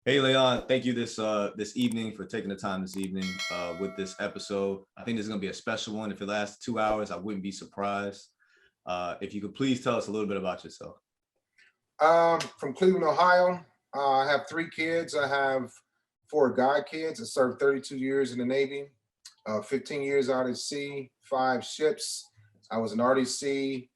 Hey Leon, thank you this evening for taking the time this evening with this episode. I think this is going to be a special one. If it lasts 2 hours, I wouldn't be surprised. If you could please tell us a little bit about yourself. From Cleveland, Ohio. I have 3 kids. I have 4 god kids. I served 32 years in the Navy, 15 years out at sea, 5 ships. I was an RDC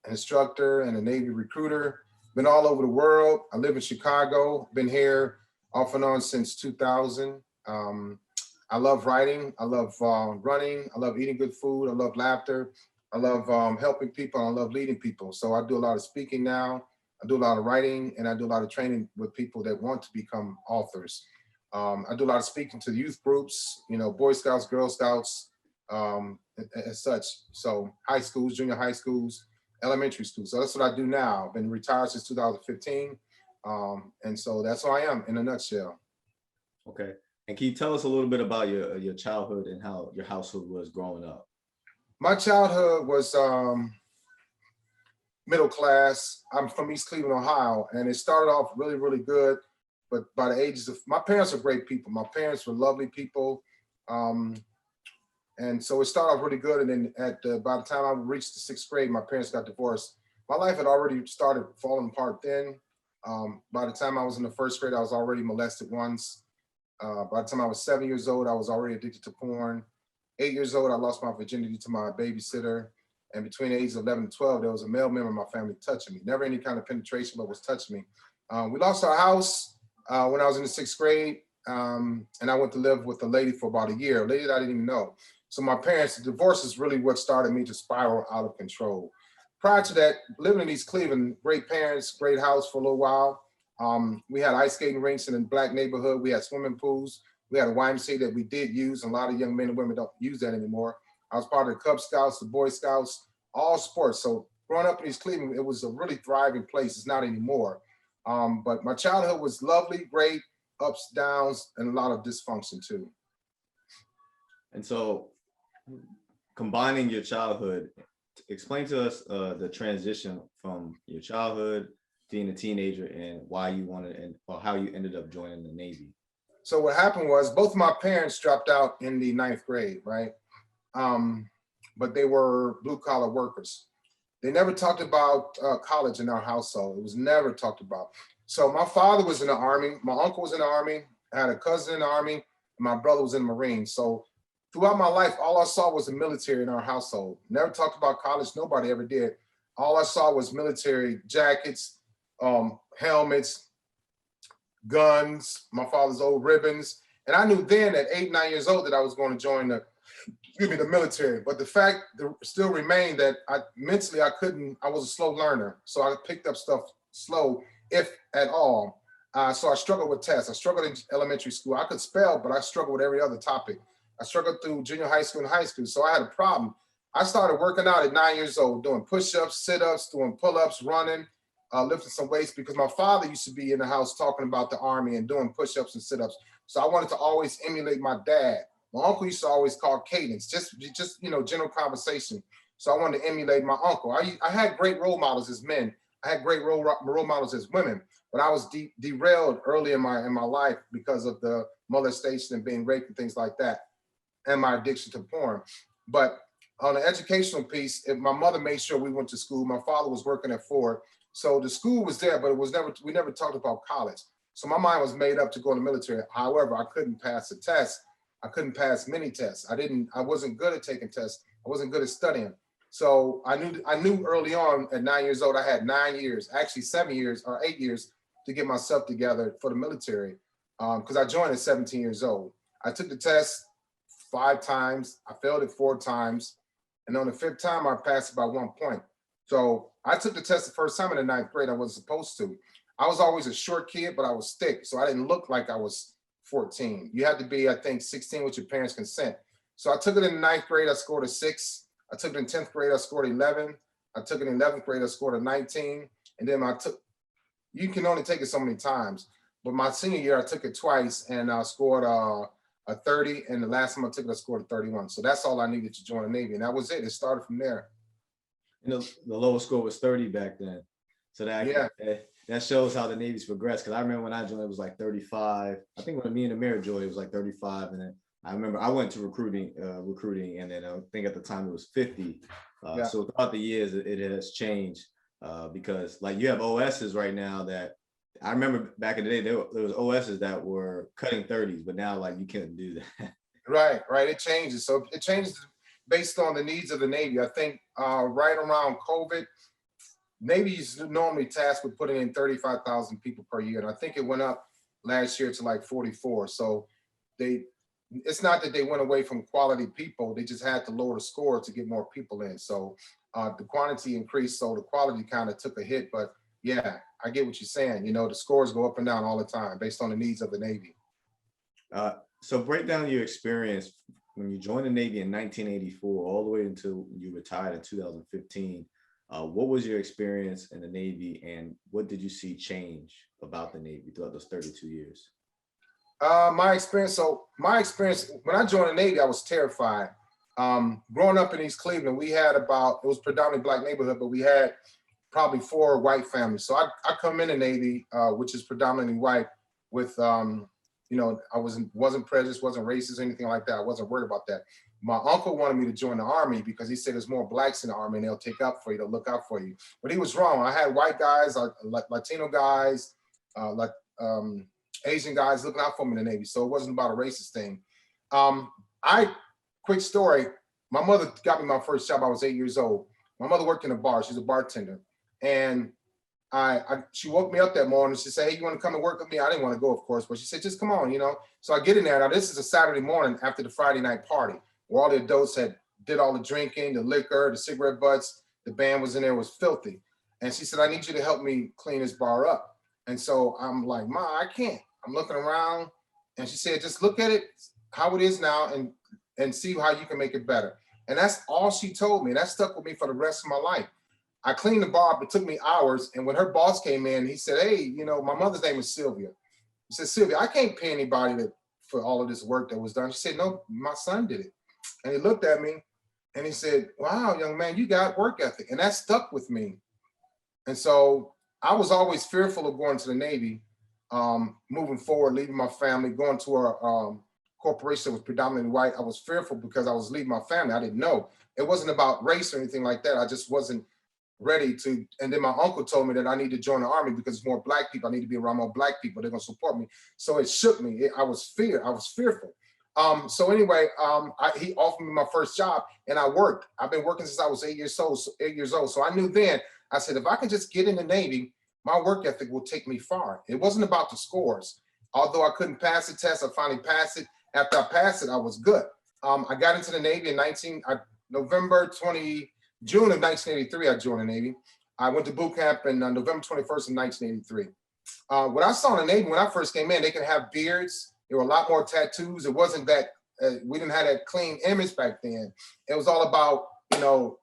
instructor and a Navy recruiter. Been all over the world. I live in Chicago. Been here off and on since 2000. I love writing. I love running. I love eating good food. I love laughter. I love helping people. I love leading people. So I do a lot of speaking now. I do a lot of writing, and I do a lot of training with people that want to become authors. I do a lot of speaking to youth groups, Boy Scouts, Girl Scouts, as such. So high schools, junior high schools, elementary schools. So that's what I do now. I've been retired since 2015. And so that's who I am in a nutshell. Okay. And can you tell us a little bit about your childhood and how your household was growing up? My childhood was middle class. I'm from East Cleveland, Ohio, and it started off really, really good. But by the ages of, my parents were great people. My parents were lovely people. And so it started off really good. And then by the time I reached the 6th grade, my parents got divorced. My life had already started falling apart then. By the time I was in the 1st grade, I was already molested once. By the time I was 7 years old, I was already addicted to porn. 8 years old, I lost my virginity to my babysitter. And between the ages of 11 and 12, there was a male member of my family touching me. Never any kind of penetration, but was touching me. We lost our house when I was in the 6th grade. And I went to live with a lady for about a year, a lady that I didn't even know. So my parents, the divorce is really what started me to spiral out of control. Prior to that, living in East Cleveland, great parents, great house for a little while. We had ice skating rinks in a black neighborhood. We had swimming pools. We had a YMCA that we did use, and a lot of young men and women don't use that anymore. I was part of the Cub Scouts, the Boy Scouts, all sports. So growing up in East Cleveland, it was a really thriving place. It's not anymore. But my childhood was lovely, great, ups, downs, and a lot of dysfunction too. And so combining your childhood, explain to us the transition from your childhood, being a teenager, and why you wanted or how you ended up joining the Navy. So what happened was both of my parents dropped out in the 9th grade, right? But they were blue collar workers. They never talked about college in our household. It was never talked about. So my father was in the Army. My uncle was in the Army. I had a cousin in the Army. And my brother was in the Marines. So throughout my life, all I saw was the military in our household. Never talked about college. Nobody ever did. All I saw was military jackets, helmets, guns, my father's old ribbons. And I knew then at 8, 9 years old that I was going to join the military. But the fact still remained that mentally I was a slow learner. So I picked up stuff slow, if at all. So I struggled with tests. I struggled in elementary school. I could spell, but I struggled with every other topic. I struggled through junior high school and high school. So I had a problem. I started working out at 9 years old, doing push-ups, sit-ups, doing pull-ups, running, lifting some weights, because my father used to be in the house talking about the Army and doing push-ups and sit-ups. So I wanted to always emulate my dad. My uncle used to always call cadence, just general conversation. So I wanted to emulate my uncle. I had great role models as men. I had great role models as women, but I was derailed early in my life because of the molestation and being raped and things like that, and my addiction to porn. But on the educational piece, my mother made sure we went to school. My father was working at Ford. So the school was there, but we never talked about college. So my mind was made up to go in the military. However, I couldn't pass a test. I couldn't pass many tests. I wasn't good at taking tests. I wasn't good at studying. So I knew early on at 9 years old, I had 9 years, actually 7 years or 8 years to get myself together for the military. Because I joined at 17 years old. I took the test 5 times. I failed it 4 times. And on the 5th time, I passed by 1 point. So I took the test the first time in the 9th grade. I wasn't supposed to. I was always a short kid, but I was thick. So I didn't look like I was 14. You had to be, I think, 16 with your parents' consent. So I took it in the 9th grade. I scored a 6. I took it in 10th grade. I scored 11. I took it in 11th grade. I scored a 19. And then you can only take it so many times. But my senior year, I took it twice and I scored a 30. And the last time I took it, I scored a 31. So that's all I needed to join the Navy. And that was it. It started from there. The lowest score was 30 back then. So that, yeah. that shows how the Navy's progressed. Because I remember when I joined, it was like 35. I think when me and the mayor joined, it was like 35, and then I remember I went to recruiting, and then I think at the time it was 50. Yeah. So throughout the years, it has changed because like you have OSs right now that I remember back in the day, there was OSs that were cutting 30s, but now like you can't do that. Right, right. It changes. So it changes based on the needs of the Navy. I think right around COVID, Navy is normally tasked with putting in 35,000 people per year. And I think it went up last year to like 44. So it's not that they went away from quality people. They just had to lower the score to get more people in. So the quantity increased. So the quality kind of took a hit. But yeah, I get what you're saying. You know, the scores go up and down all the time based on the needs of the Navy. So break down your experience when you joined the Navy in 1984, all the way until you retired in 2015. What was your experience in the Navy, and what did you see change about the Navy throughout those 32 years? My experience when I joined the Navy, I was terrified. Growing up in East Cleveland, we had it was predominantly Black neighborhood, but we had probably 4 white families. So I come in the Navy, which is predominantly white, with you know, I wasn't prejudiced, wasn't racist, anything like that. I wasn't worried about that. My uncle wanted me to join the Army because he said there's more Blacks in the Army and they'll take up for you, they'll look out for you. But he was wrong. I had white guys, Latino guys, Asian guys looking out for me in the Navy. So it wasn't about a racist thing. Quick story, my mother got me my first job. I was 8 years old. My mother worked in a bar. She's a bartender. And she woke me up that morning. She said, "Hey, you want to come and work with me?" I didn't want to go, of course, but she said, "Just come on, you know." So I get in there. Now, this is a Saturday morning after the Friday night party where all the adults did all the drinking, the liquor, the cigarette butts. The band was in there, it was filthy. And she said, "I need you to help me clean this bar up." And so I'm like, "Ma, I can't." I'm looking around, and she said, "Just look at it how it is now and see how you can make it better." And that's all she told me. And that stuck with me for the rest of my life. I cleaned the bar up. It took me hours. And when her boss came in, he said, "Hey, you know, my mother's name is Sylvia." He said, "Sylvia, I can't pay anybody for all of this work that was done." She said, "No, my son did it." And he looked at me and he said, "Wow, young man, you got work ethic." And that stuck with me. And so I was always fearful of going to the Navy, moving forward, leaving my family, going to a corporation that was predominantly white. I was fearful because I was leaving my family. I didn't know. It wasn't about race or anything like that. I just wasn't ready to. And then my uncle told me that I need to join the Army because it's more Black people. I need to be around more Black people. They're gonna support me. So it shook me. I was fearful. So anyway, he offered me my first job and I worked. I've been working since I was 8 years old. So I knew then, I said, if I can just get in the Navy, my work ethic will take me far. It wasn't about the scores. Although I couldn't pass the test, I finally passed it. After I passed it, I was good. I got into the Navy in June of 1983, I joined the Navy. I went to boot camp on November 21st of 1983. What I saw in the Navy when I first came in, they could have beards. There were a lot more tattoos. It wasn't that, we didn't have that clean image back then. It was all about, you know,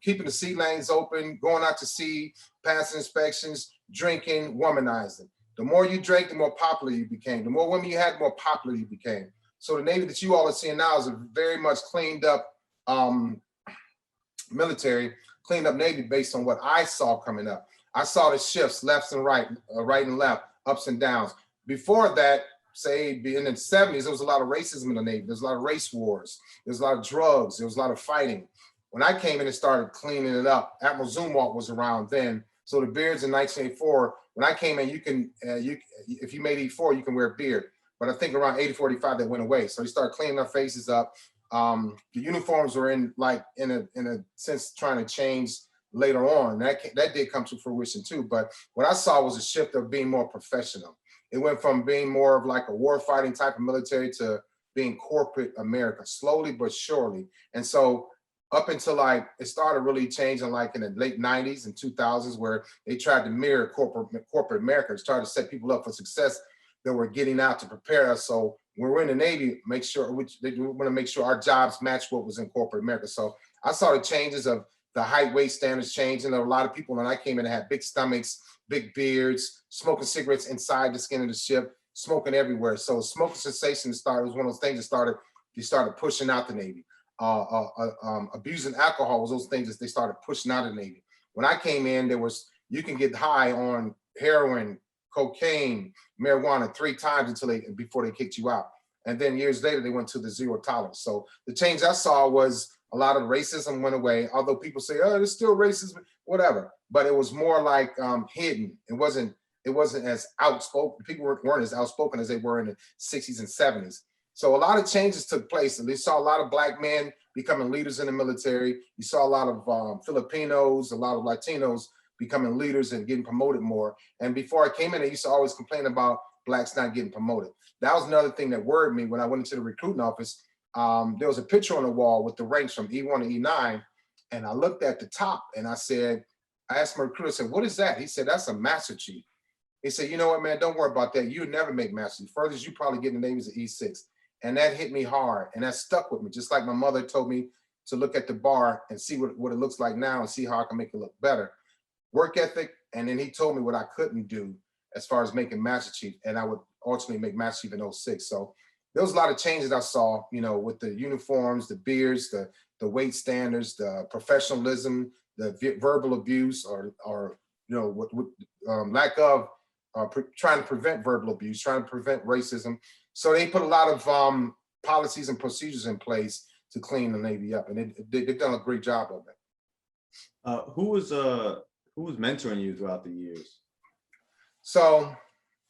keeping the sea lanes open, going out to sea, passing inspections, drinking, womanizing. The more you drank, the more popular you became. The more women you had, the more popular you became. So the Navy that you all are seeing now is a very much cleaned up military, cleaned up Navy based on what I saw coming up. I saw the shifts, left and right, right and left, ups and downs. Before that, say in the 70s, there was a lot of racism in the Navy. There's a lot of race wars. There's a lot of drugs. There was a lot of fighting. When I came in and started cleaning it up, Admiral Zumwalt was around then. So the beards in 1984, when I came in, you can, if you made 84, you can wear a beard. But I think around 84, 85, that went away. So they started cleaning our faces up. The uniforms were in a sense trying to change later on. That did come to fruition too. But what I saw was a shift of being more professional. It went from being more of like a war fighting type of military to being corporate America, slowly but surely. And so up until like it started really changing like in the late 90s and 2000s, where they tried to mirror corporate America, to try to set people up for success that were getting out to prepare us. So when we're in the Navy, we want to make sure our jobs match what was in corporate America. So I saw the changes of the height, weight standards changing. There were a lot of people when I came in that had big stomachs, big beards, smoking cigarettes inside the skin of the ship, smoking everywhere. So smoking cessation was one of those things that started pushing out the Navy. Abusing alcohol was those things that they started pushing out of the Navy. When I came in, you can get high on heroin, cocaine, marijuana 3 times before they kicked you out. And then years later, they went to the zero tolerance. So the change I saw was a lot of racism went away. Although people say, oh, there's still racism, whatever. But it was more like hidden. It wasn't as outspoken. People weren't as outspoken as they were in the 60s and 70s. So a lot of changes took place. And they saw a lot of Black men becoming leaders in the military. You saw a lot of Filipinos, a lot of Latinos becoming leaders and getting promoted more. And before I came in, I used to always complain about Blacks not getting promoted. That was another thing that worried me when I went into the recruiting office. There was a picture on the wall with the ranks from E1 to E9. And I looked at the top and I asked my recruiter, I said, what is that? He said, that's a Master Chief. He said, you know what, man, don't worry about that. You'll never make Master Chief. Furthest you probably get in the Navy is an E6. And that hit me hard. And that stuck with me. Just like my mother told me to look at the bar and see what it looks like now and see how I can make it look better. Work ethic. And then he told me what I couldn't do as far as making Master Chief. And I would ultimately make Master Chief in 06. So there was a lot of changes I saw, you know, with the uniforms, the beards, the weight standards, the professionalism, the verbal abuse, or you know, lack of trying to prevent verbal abuse, trying to prevent racism. So they put a lot of policies and procedures in place to clean the Navy up, and they've done a great job of it. Who was mentoring you throughout the years? So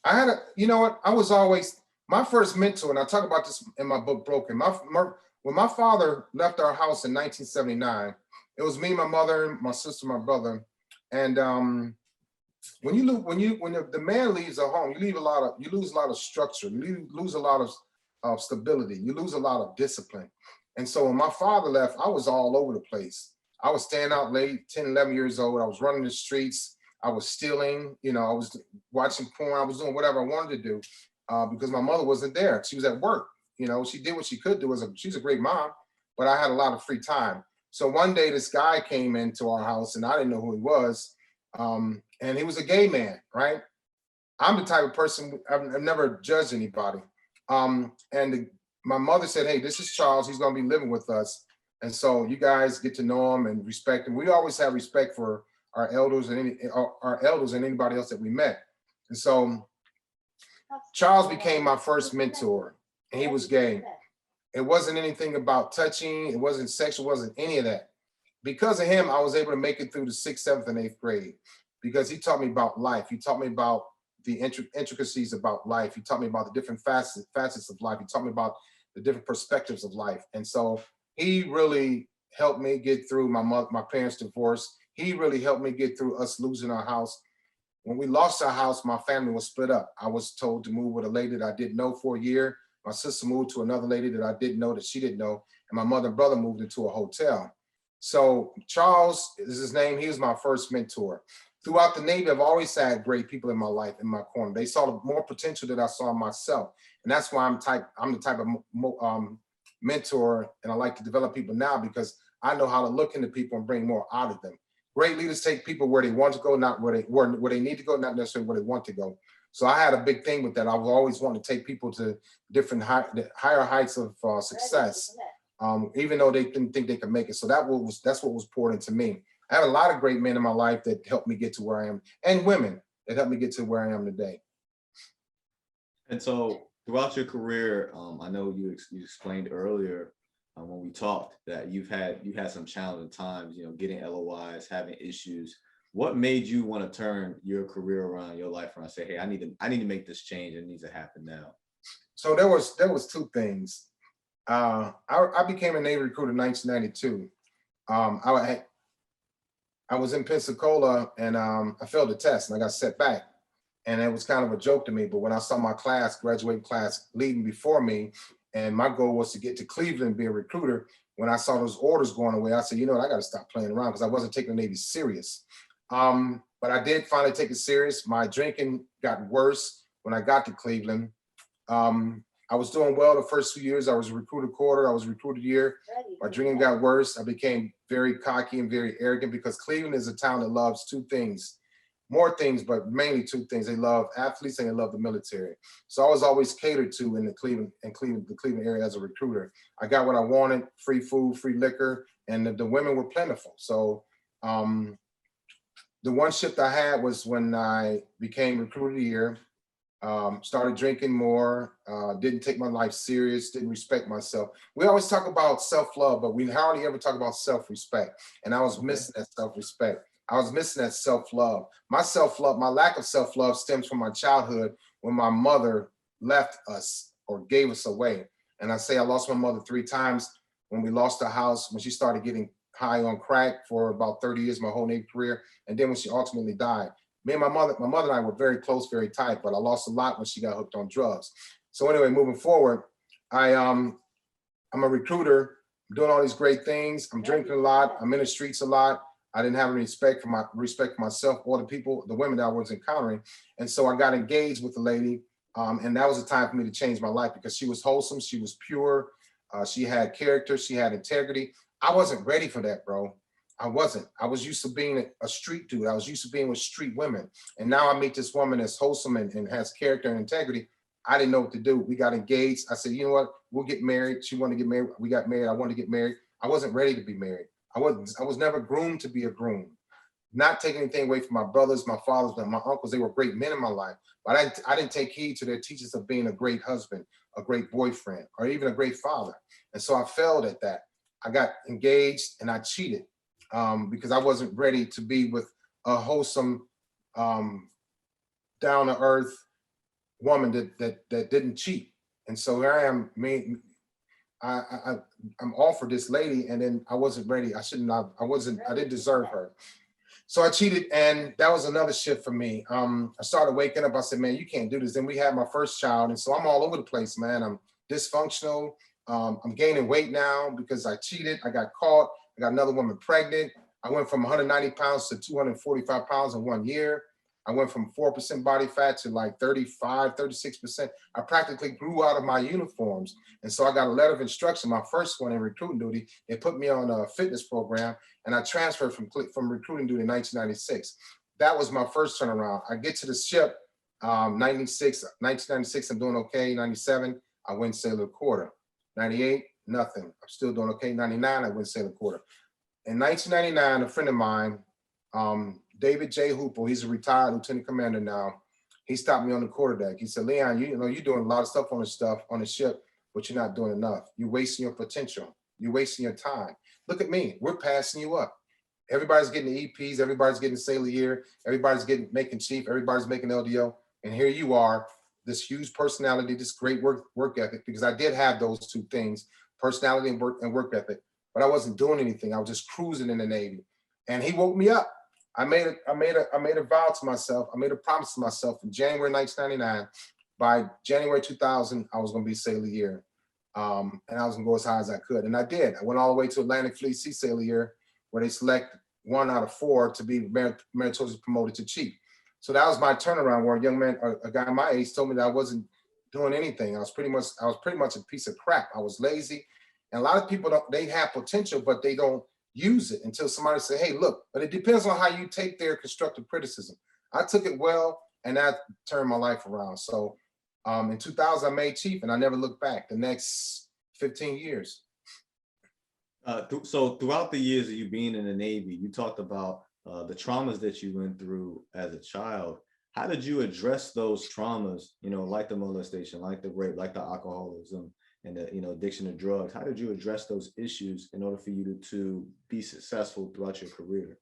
I had you know what, I was always, my first mentor, and I talk about this in my book, Broken. When my father left our house in 1979, it was me, my mother, my sister, my brother. And when the man leaves a home, you lose a lot of structure, you lose a lot of stability, you lose a lot of discipline. And so when my father left, I was all over the place. I was staying out late, 10, 11 years old. I was running the streets. I was stealing, you know, I was watching porn. I was doing whatever I wanted to do because my mother wasn't there. She was at work. You know, she did what she could do. She's a great mom, but I had a lot of free time. So one day this guy came into our house and I didn't know who he was. And he was a gay man, right? I'm the type of person, I've never judged anybody. My mother said, hey, this is Charles. He's going to be living with us. And so you guys get to know him and respect him. We always have respect for our elders and anybody else that we met. And so Charles became my first mentor, and he was gay. It wasn't anything about touching. It wasn't sexual, it wasn't any of that. Because of him, I was able to make it through the 6th, 7th, and 8th grade because he taught me about life. He taught me about the intricacies about life. He taught me about the different facets of life. He taught me about the different perspectives of life. And so he really helped me get through my parents' divorce. He really helped me get through us losing our house. When we lost our house, my family was split up. I was told to move with a lady that I didn't know for a year. My sister moved to another lady that I didn't know that she didn't know. And my mother and brother moved into a hotel. So Charles is his name. He was my first mentor. Throughout the Navy, I've always had great people in my life, in my corner. They saw more potential that I saw in myself. And that's why I'm the type of mentor, and I like to develop people now because I know how to look into people and bring more out of them. Great leaders take people where they want to go, not where they need to go, not necessarily where they want to go. So I had a big thing with that. I was always wanting to take people to different higher heights of success, even though they didn't think they could make it. So that's what was poured into me. I have a lot of great men in my life that helped me get to where I am, and women that helped me get to where I am today. And so throughout your career, I know you explained earlier when we talked that you had some challenging times, you know, getting LOIs, having issues. What made you want to turn your career around, your life around, say, hey, I need to make this change. It needs to happen now. So there was 2 things. I became a Navy recruiter in 1992. I was in Pensacola and I failed the test and I got set back. And it was kind of a joke to me, but when I saw my graduating class leading before me, and my goal was to get to Cleveland and be a recruiter, when I saw those orders going away, I said, you know what, I got to stop playing around because I wasn't taking the Navy serious. But I did finally take it serious. My drinking got worse when I got to Cleveland. I was doing well the first 2 years. I was recruited quarter, I was recruited year. My drinking got worse. I became very cocky and very arrogant because Cleveland is a town that loves 2 things. More things, but mainly 2 things. They love athletes and they love the military. So I was always catered to in the Cleveland area as a recruiter. I got what I wanted: free food, free liquor, and the women were plentiful. So the The one shift I had was when I became recruiter of the year, started drinking more, didn't take my life serious, didn't respect myself. We always talk about self-love, but we hardly ever talk about self-respect. And I was Okay. missing that self-respect. I was missing that self-love. My self-love, my lack of self-love stems from my childhood when my mother left us or gave us away. And I say I lost my mother 3 times. When we lost the house, when she started getting high on crack for about 30 years, my whole Navy career, and then when she ultimately died. Me and my mother and I were very close, very tight, but I lost a lot when she got hooked on drugs. So anyway, moving forward, I'm a recruiter, I'm doing all these great things. I'm drinking a lot. I'm in the streets a lot. I didn't have any respect for myself or the people, the women that I was encountering. And so I got engaged with the lady. And that was a time for me to change my life because she was wholesome. She was pure. She had character. She had integrity. I wasn't ready for that, bro. I wasn't. I was used to being a street dude. I was used to being with street women. And now I meet this woman that's wholesome and has character and integrity. I didn't know what to do. We got engaged. I said, you know what? We'll get married. She wanted to get married. We got married. I wanted to get married. I wasn't ready to be married. I was never groomed to be a groom. Not taking anything away from my brothers, my fathers, and my uncles. They were great men in my life. But I didn't take heed to their teachings of being a great husband, a great boyfriend, or even a great father. And so I failed at that. I got engaged and I cheated because I wasn't ready to be with a wholesome, down-to-earth woman that didn't cheat. And so here I am, I'm offered this lady, and then I wasn't ready. I didn't deserve her. So I cheated, and that was another shift for me. I started waking up. I said, man, you can't do this. Then we had my first child, and so I'm all over the place, man. I'm dysfunctional. I'm gaining weight now because I cheated. I got caught. I got another woman pregnant. I went from 190 pounds to 245 pounds in 1 year. I went from 4% body fat to like 35, 36%. I practically grew out of my uniforms. And so I got a letter of instruction, my first one in recruiting duty. They put me on a fitness program, and I transferred from recruiting duty in 1996. That was my first turnaround. I get to the ship, 1996, I'm doing okay. 97, I win sailor quarter. 98, nothing. I'm still doing okay. 99, I win sailor quarter. In 1999, a friend of mine, David J. Hoople, he's a retired lieutenant commander now. He stopped me on the quarterdeck. He said, Leon, you know, you're doing a lot of stuff on the ship, but you're not doing enough. You're wasting your potential. You're wasting your time. Look at me. We're passing you up. Everybody's getting the EPs. Everybody's getting sailor year. Everybody's making chief. Everybody's making LDO. And here you are, this huge personality, this great work ethic, because I did have those two things, personality and work ethic, but I wasn't doing anything. I was just cruising in the Navy. And he woke me up. I made a vow to myself. I made a promise to myself in January 1999. By January 2000, I was going to be sailor year. And I was going to go as high as I could. And I did. I went all the way to Atlantic Fleet Sea Sailor Year, where they select 1 out of 4 to be meritoriously promoted to chief. So that was my turnaround, where a young man, a guy my age, told me that I wasn't doing anything. I was pretty much a piece of crap. I was lazy. And a lot of people they have potential, but they don't use it until somebody say, hey, look, but it depends on how you take their constructive criticism. I took it well, and that turned my life around. So in 2000, I made chief, and I never looked back the next 15 years. So throughout the years of you being in the Navy, you talked about the traumas that you went through as a child. How did you address those traumas, you know, like the molestation, like the rape, like the alcoholism, and the, you know, addiction to drugs? How did you address those issues in order for you to be successful throughout your career?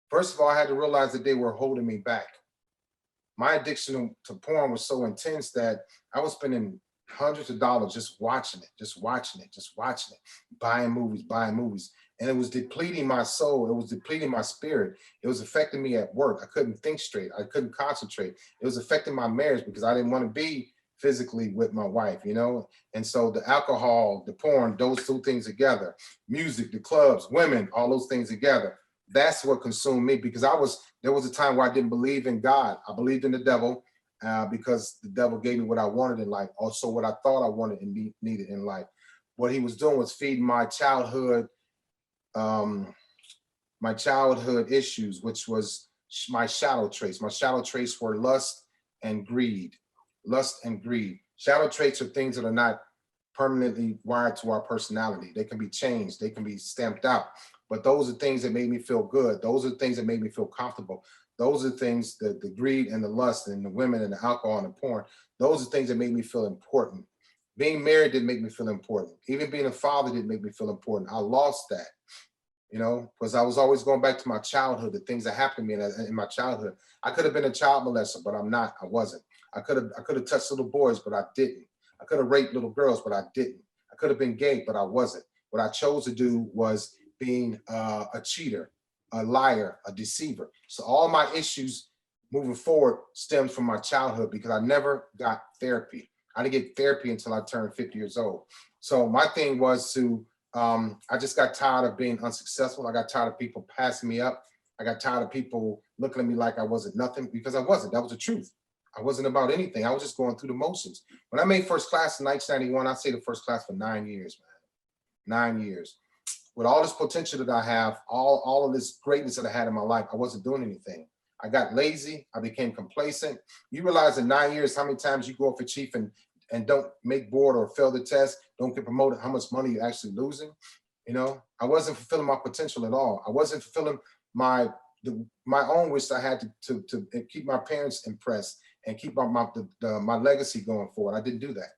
First of all, I had to realize that they were holding me back. My addiction to porn was so intense that I was spending hundreds of dollars just watching it, buying movies. And it was depleting my soul. It was depleting my spirit. It was affecting me at work. I couldn't think straight. I couldn't concentrate. It was affecting my marriage because I didn't want to be physically with my wife, you know? And so the alcohol, the porn, those two things together, music, the clubs, women, all those things together, that's what consumed me, because there was a time where I didn't believe in God. I believed in the devil because the devil gave me what I wanted in life, also what I thought I wanted and needed in life. What he was doing was feeding my childhood issues, which was my shadow traits. My shadow traits were lust and greed. Shadow traits are things that are not permanently wired to our personality. They can be changed. They can be stamped out. But those are things that made me feel good. Those are things that made me feel comfortable. Those are things that the greed and the lust and the women and the alcohol and the porn, those are things that make me feel important. Being married didn't make me feel important. Even being a father didn't make me feel important. I lost that, you know, because I was always going back to my childhood, the things that happened to me in my childhood. I could have been a child molester, but I'm not. I wasn't. I could have touched little boys, but I didn't. I could have raped little girls, but I didn't. I could have been gay, but I wasn't. What I chose to do was being a cheater, a liar, a deceiver. So all my issues moving forward stemmed from my childhood because I never got therapy. I didn't get therapy until I turned 50 years old. So my thing was to, I just got tired of being unsuccessful. I got tired of people passing me up. I got tired of people looking at me like I wasn't nothing, because I wasn't. That was the truth. I wasn't about anything. I was just going through the motions. When I made first class in 1991, I stayed in first class for 9 years, man. 9 years. With all this potential that I have, all of this greatness that I had in my life, I wasn't doing anything. I got lazy. I became complacent. You realize in 9 years how many times you go up for chief and don't make board or fail the test, don't get promoted, how much money you're actually losing. You know, I wasn't fulfilling my potential at all. I wasn't fulfilling my own wish I had to keep my parents impressed and keep my legacy going forward. I didn't do that.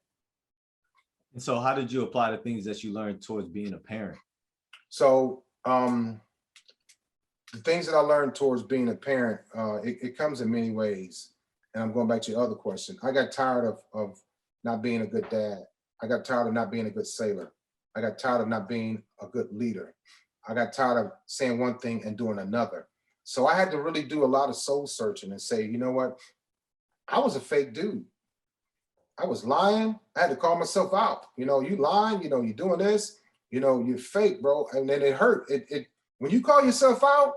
And so how did you apply the things that you learned towards being a parent? So the things that I learned towards being a parent, it comes in many ways. And I'm going back to your other question. I got tired of not being a good dad. I got tired of not being a good sailor. I got tired of not being a good leader. I got tired of saying one thing and doing another. So I had to really do a lot of soul searching and say, you know what? I was a fake dude. I was lying. I had to call myself out. You know, you lying, you know, you're doing this, you know, you're fake, bro. And then it hurt. When you call yourself out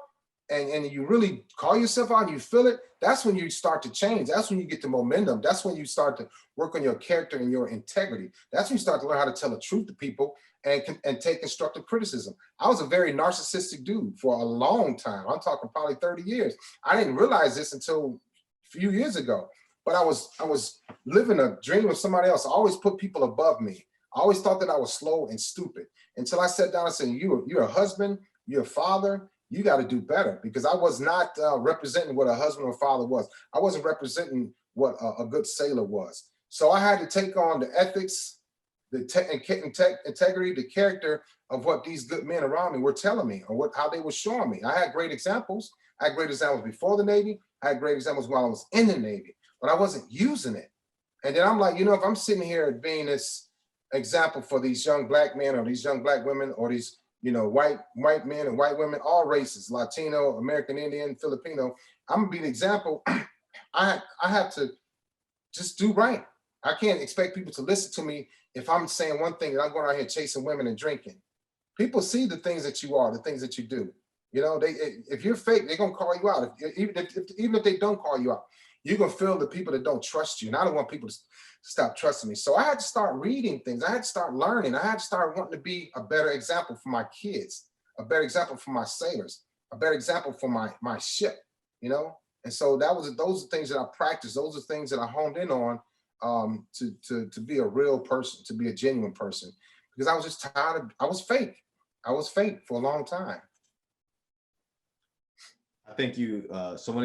and you really call yourself out and you feel it, that's when you start to change. That's when you get the momentum. That's when you start to work on your character and your integrity. That's when you start to learn how to tell the truth to people and take constructive criticism. I was a very narcissistic dude for a long time. I'm talking probably 30 years. I didn't realize this until a few years ago, but I was living a dream of somebody else. I always put people above me. I always thought that I was slow and stupid until I sat down and said, you're a husband, you're a father, you got to do better, because I was not representing what a husband or father was. I wasn't representing what a good sailor was. So I had to take on the ethics, the integrity, the character of what these good men around me were telling me, or how they were showing me. I had great examples. I had great examples before the Navy. I had great examples while I was in the Navy, but I wasn't using it. And then I'm like, you know, if I'm sitting here being this example for these young black men or these young black women or these, you know, white men and white women, all races, Latino, American Indian, Filipino, I'm gonna be an example. I have to just do right. I can't expect people to listen to me if I'm saying one thing and I'm going out here chasing women and drinking. People see the things that you are, the things that you do. You know, if you're fake, they're gonna call you out. Even if they don't call you out, you're gonna feel the people that don't trust you. And I don't want people to stop trusting me. So I had to start reading things. I had to start learning. I had to start wanting to be a better example for my kids, a better example for my sailors, a better example for my ship, you know? And so those are things that I practiced. Those are things that I honed in on to be a real person, to be a genuine person, because I was just tired of, I was fake. I was fake for a long time. I think so when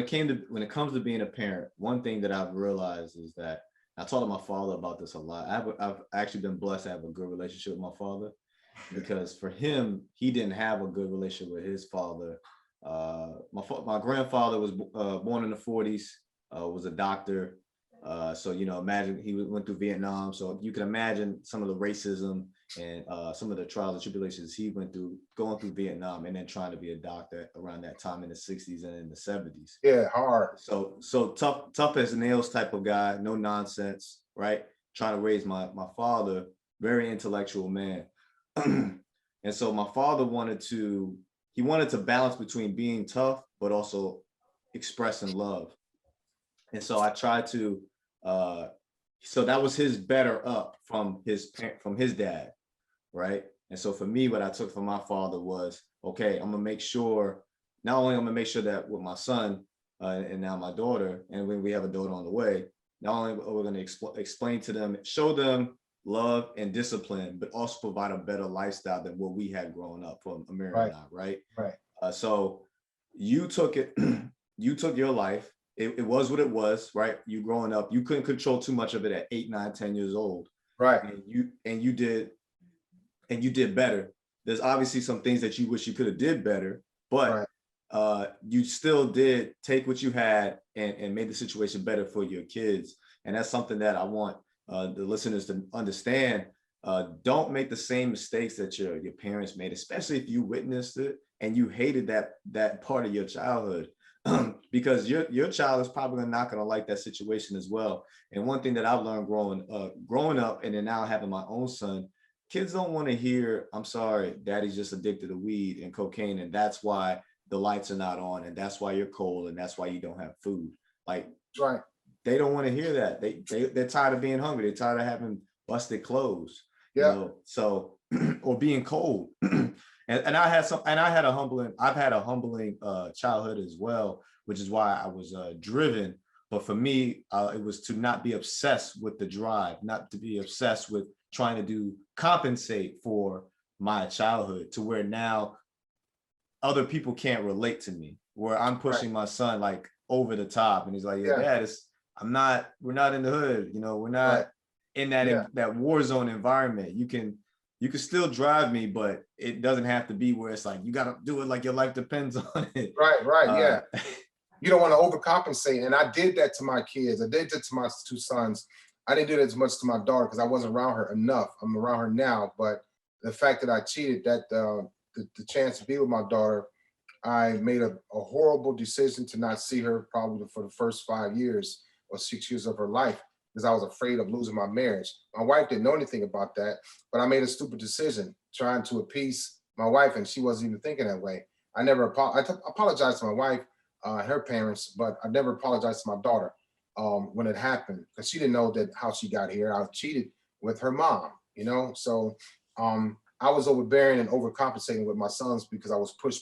it comes to being a parent, one thing that I've realized is that I talked to my father about this a lot. I've actually been blessed to have a good relationship with my father, because for him, he didn't have a good relationship with his father. My grandfather was born in the 40s, was a doctor. So, you know, imagine he went through Vietnam. So you can imagine some of the racism and some of the trials and tribulations he went through going through Vietnam and then trying to be a doctor around that time in the 60s and in the 70s. Yeah, hard. So tough as nails type of guy, no nonsense, right? Trying to raise my father, very intellectual man. And so my father wanted to balance between being tough, but also expressing love. And so I tried to, so that was his better up from his dad, right? And so for me, what I took from my father was, okay, I'm gonna make sure, not only I'm gonna make sure that with my son and now my daughter, and when we have a daughter on the way, not only are we gonna explain to them, show them love and discipline, but also provide a better lifestyle than what we had growing up from Amir and I, right? Right. So you took it, you took your life. It was what it was, right? You growing up, you couldn't control too much of it at 8, 9, 10 years old. Right. And you did better. There's obviously some things that you wish you could have did better, but you still did take what you had and made the situation better for your kids. And that's something that I want the listeners to understand. Don't make the same mistakes that your parents made, especially if you witnessed it and you hated that part of your childhood. Because your child is probably not going to like that situation as well. And one thing that I've learned growing up and then now having my own son, kids don't want to hear, I'm sorry, daddy's just addicted to weed and cocaine, and that's why the lights are not on, and that's why you're cold, and that's why you don't have food. Like, right. They don't want to hear that. They're tired of being hungry. They're tired of having busted clothes. Yeah. You know, so or being cold. And I've had a humbling childhood as well, which is why I was driven. But for me, it was to not be obsessed with the drive, not to be obsessed with trying to compensate for my childhood, to where now other people can't relate to me, where I'm pushing my son like over the top, and he's like, yeah, dad, we're not in the hood, you know, we're not in that war zone environment. You can still drive me, but it doesn't have to be where it's like you got to do it like your life depends on it. Yeah. You don't want to overcompensate. And I did that to my kids. I did that to my 2 sons. I didn't do that as much to my daughter because I wasn't around her enough. I'm around her now, but the fact that I cheated, that the chance to be with my daughter, I made a horrible decision to not see her probably for the first 5 years or 6 years of her life, because I was afraid of losing my marriage. My wife didn't know anything about that, but I made a stupid decision trying to appease my wife, and she wasn't even thinking that way. I apologized to my wife, her parents, but I never apologized to my daughter when it happened, because she didn't know that how she got here. I cheated with her mom, you know? So I was overbearing and overcompensating with my sons because I was push,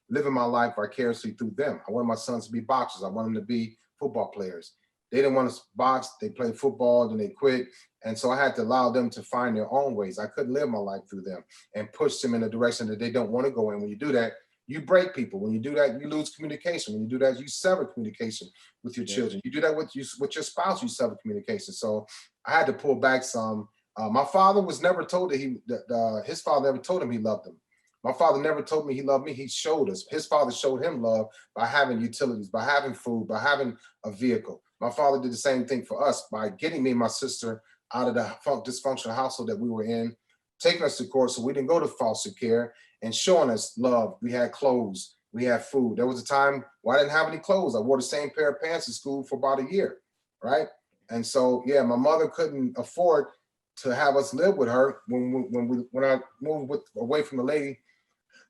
living my life vicariously through them. I wanted my sons to be boxers. I wanted them to be football players. They didn't want to box. They played football, then they quit. And so I had to allow them to find their own ways. I couldn't live my life through them and push them in a direction that they don't want to go in. When you do that, you break people. When you do that, you lose communication. When you do that, you sever communication with your children. You do that with your spouse, you sever communication. So I had to pull back some. My father was never told that his father never told him he loved him. My father never told me he loved me. He showed us. His father showed him love by having utilities, by having food, by having a vehicle. My father did the same thing for us by getting me and my sister out of the dysfunctional household that we were in, taking us to court so we didn't go to foster care, and showing us love. We had clothes, we had food. There was a time where I didn't have any clothes. I wore the same pair of pants in school for about a year, right? And so, yeah, my mother couldn't afford to have us live with her when I moved away from the lady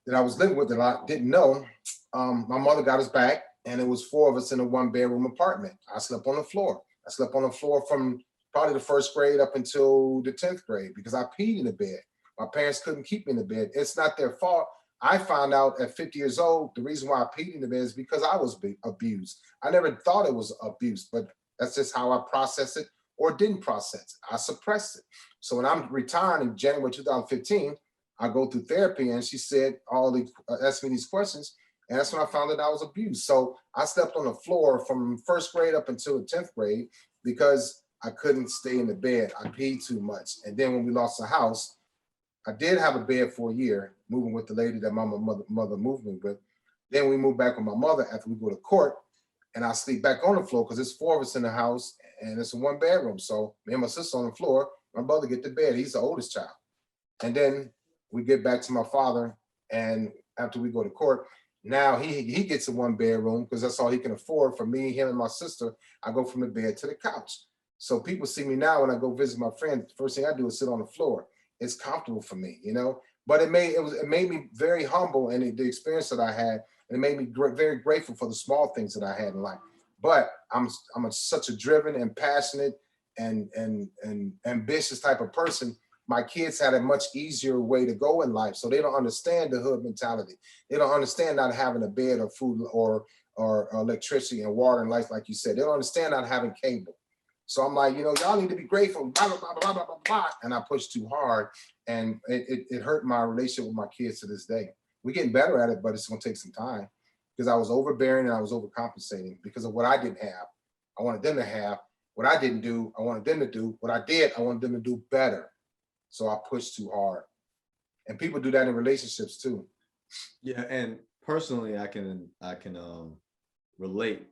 that I was living with that I didn't know. My mother got us back, and it was 4 of us in a 1-bedroom apartment. I slept on the floor. I slept on the floor from probably the 1st grade up until the 10th grade because I peed in the bed. My parents couldn't keep me in the bed. It's not their fault. I found out at 50 years old, the reason why I peed in the bed is because I was abused. I never thought it was abuse, but that's just how I processed it or didn't process it. I suppressed it. So when I'm retiring in January 2015, I go through therapy, and she said asked me these questions, and that's when I found that I was abused. So I slept on the floor from 1st grade up until the 10th grade because I couldn't stay in the bed. I peed too much. And then when we lost the house, I did have a bed for a year, moving with the lady that my mother moved me with. Then we moved back with my mother after we go to court, and I sleep back on the floor because there's 4 of us in the house, and it's a 1-bedroom. So me and my sister on the floor, my brother get to bed. He's the oldest child. And then we get back to my father, and after we go to court, now he gets a 1-bedroom because that's all he can afford. For me, him, and my sister, I go from the bed to the couch. So people see me now when I go visit my friends. The first thing I do is sit on the floor. It's comfortable for me, you know. But it made me very humble, and the experience that I had, and it made me very grateful for the small things that I had in life. But I'm such a driven and passionate and ambitious type of person. My kids had a much easier way to go in life, so they don't understand the hood mentality. They don't understand not having a bed or food or electricity and water and life, like you said. They don't understand not having cable. So I'm like, y'all need to be grateful, blah, blah, blah, blah, blah, blah, blah. And I pushed too hard, and it hurt my relationship with my kids to this day. We're getting better at it, but it's gonna take some time. because I was overbearing and I was overcompensating because of what I didn't have. I wanted them to have. What I didn't do, I wanted them to do. What I did, I wanted them to do better. So I pushed too hard. And people do that in relationships too. Yeah, and personally, I can relate,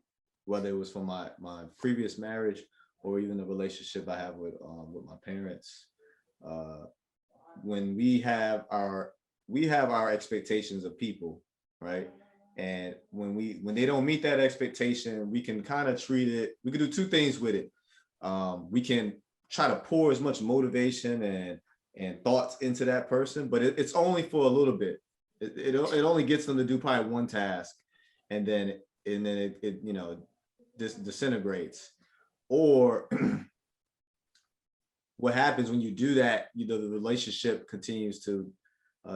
whether it was from my previous marriage or even the relationship I have with my parents. When we have our expectations of people, right? And when they don't meet that expectation, we can kind of treat it. We can do two things with it. We can try to pour as much motivation and thoughts into that person, but it's only for a little bit. It only gets them to do probably one task, and then it you know, disintegrates. Or what happens when you do that, you know, the relationship continues to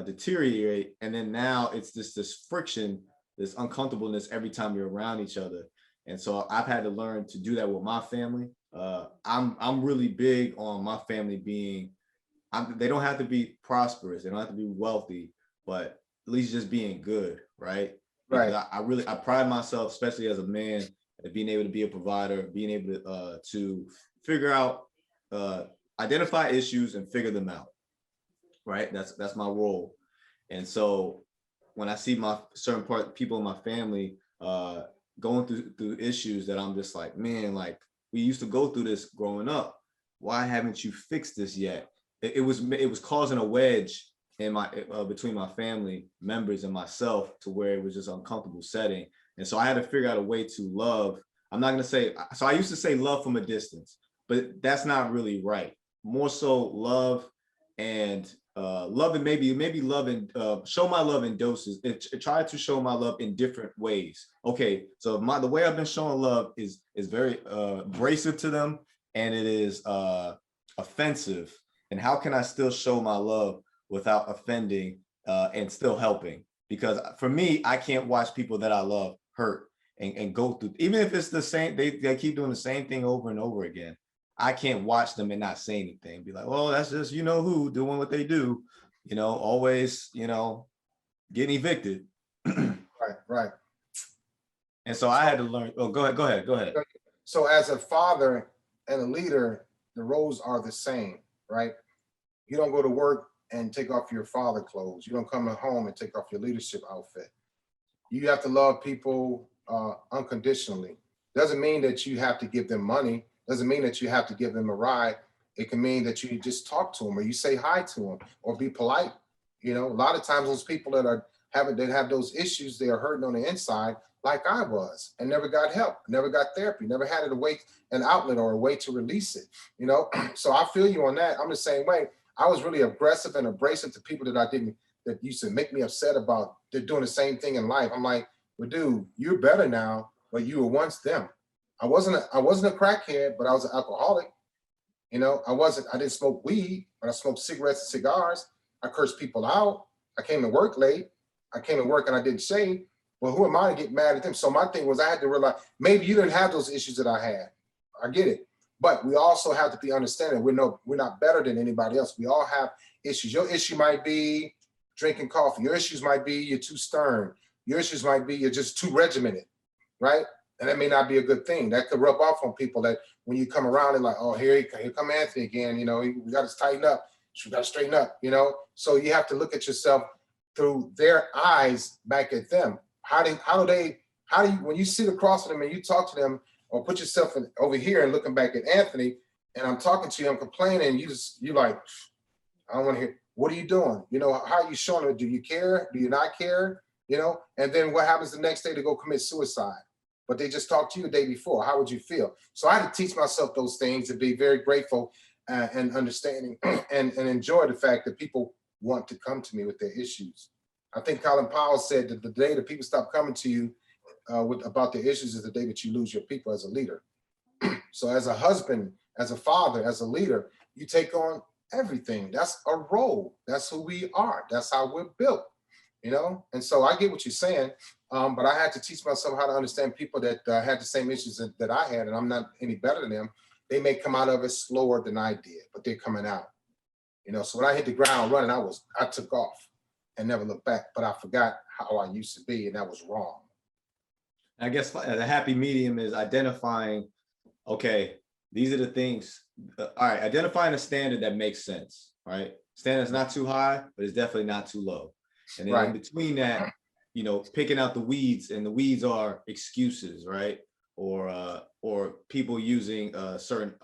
deteriorate, and then now it's this friction, this uncomfortableness every time you're around each other. And so I've had to learn to do that with my family. I'm really big on my family being, they don't have to be prosperous, they don't have to be wealthy, but at least just being good, right? Because I pride myself, especially as a man, at being able to be a provider, being able to figure out, identify issues and figure them out, right? That's my role. And so when I see my people in my family going through issues that I'm just like, man, like we used to go through this growing up. Why haven't you fixed this yet? It was causing a wedge in my between my family members and myself, to where it was just uncomfortable setting. And so I had to figure out a way to love. I'm not going to say, so I used to say love from a distance, but that's not really right. More so love and love, and maybe love and show my love in doses. Try to show my love in different ways. Okay, so the way I've been showing love is very abrasive to them, and it is offensive. And how can I still show my love without offending and still helping? Because for me, I can't watch people that I love hurt and go through, even if it's the same, they keep doing the same thing over and over again. I can't watch them and not say anything. Be like, well, that's just, you know, who doing what they do, you know, always, you know, getting evicted. Right. And so I had to learn. Oh, go ahead. So as a father and a leader, the roles are the same, right? You don't go to work and take off your father clothes. You don't come home and take off your leadership outfit. You have to love people unconditionally. Doesn't mean that you have to give them money. Doesn't mean that you have to give them a ride. It can mean that you just talk to them, or you say hi to them, or be polite. You know, a lot of times those people that have those issues, they are hurting on the inside, like I was, and never got help, never got therapy, never had an outlet or a way to release it. You know, so I feel you on that. I'm the same way. I was really aggressive and abrasive to people that used to make me upset about they're doing the same thing in life. I'm like, well, dude, you're better now, but you were once them. I wasn't a crackhead, but I was an alcoholic. You know, I didn't smoke weed, but I smoked cigarettes and cigars. I cursed people out. I came to work late. I came to work and I didn't shave. Well, who am I to get mad at them? So my thing was, I had to realize, maybe you didn't have those issues that I had. I get it. But we also have to be understanding we're not better than anybody else. We all have issues. Your issue might be drinking coffee. Your issues might be you're too stern. Your issues might be you're just too regimented, right? And that may not be a good thing. That could rub off on people, that when you come around, they're like, oh, here come Anthony again. You know, we got to tighten up. We got to straighten up, you know? So you have to look at yourself through their eyes back at them. How do you, when you sit across from them and you talk to them, or put yourself over here and looking back at Anthony, and I'm talking to you, I'm complaining, you like, I don't want to hear, what are you doing? You know, how are you showing it? Do you care? Do you not care? You know, and then what happens the next day? To go commit suicide. But they just talked to you the day before. How would you feel? So I had to teach myself those things, to be very grateful and understanding and enjoy the fact that people want to come to me with their issues. I think Colin Powell said that the day that people stop coming to you about their issues is the day that you lose your people as a leader. So as a husband, as a father, as a leader, you take on everything. That's a role. That's who we are. That's how we're built, you know? And so I get what you're saying, but I had to teach myself how to understand people that had the same issues that I had, and I'm not any better than them. They may come out of it slower than I did, but they're coming out, you know? So when I hit the ground running, I took off and never looked back, but I forgot how I used to be, and that was wrong. I guess the happy medium is identifying, okay, these are the things. All right, identifying a standard that makes sense, right? Standard's not too high, but it's definitely not too low. And then in Right. between that, you know, picking out the weeds, and the weeds are excuses, right? Or people using certain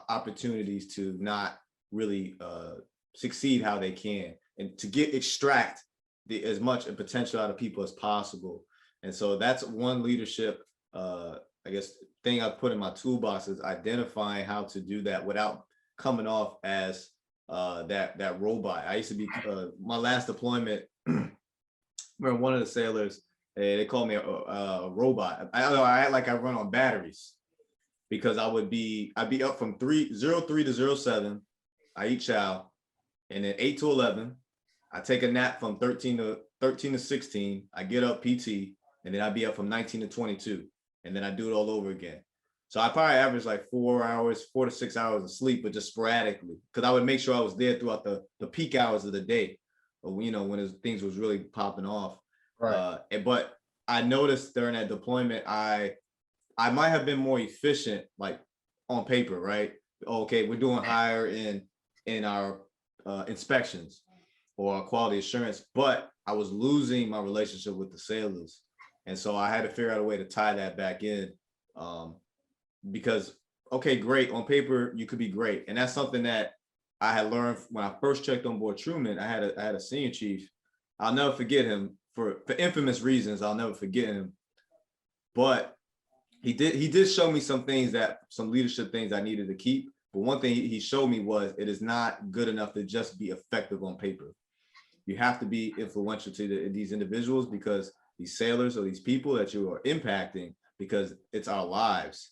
opportunities to not really succeed how they can, and to extract as much potential out of people as possible. And so that's one leadership, I guess, thing I put in my toolbox, is identifying how to do that without coming off as that robot. I used to be my last deployment. Remember one of the sailors, they called me a robot. I act like I run on batteries, because I'd be up from 03 to 07. I eat chow, and then 8 to 11, I take a nap from 13 to 16. I get up PT, and then I'd be up from 19 to 22, and then I do it all over again. So I probably average like 4 to 6 hours of sleep, but just sporadically, because I would make sure I was there throughout the peak hours of the day, you know, when things was really popping off. Right. But I noticed during that deployment, I might have been more efficient, like on paper, right? Okay, we're doing higher in our inspections or quality assurance, but I was losing my relationship with the sailors. And so I had to figure out a way to tie that back in, because, okay, great, on paper, you could be great. And that's something that I had learned when I first checked on board Truman. I had a senior chief. I'll never forget him for infamous reasons. I'll never forget him. But he did show me some leadership things I needed to keep. But one thing he showed me was, it is not good enough to just be effective on paper. You have to be influential to these individuals, because these sailors, or these people that you are impacting, because it's our lives.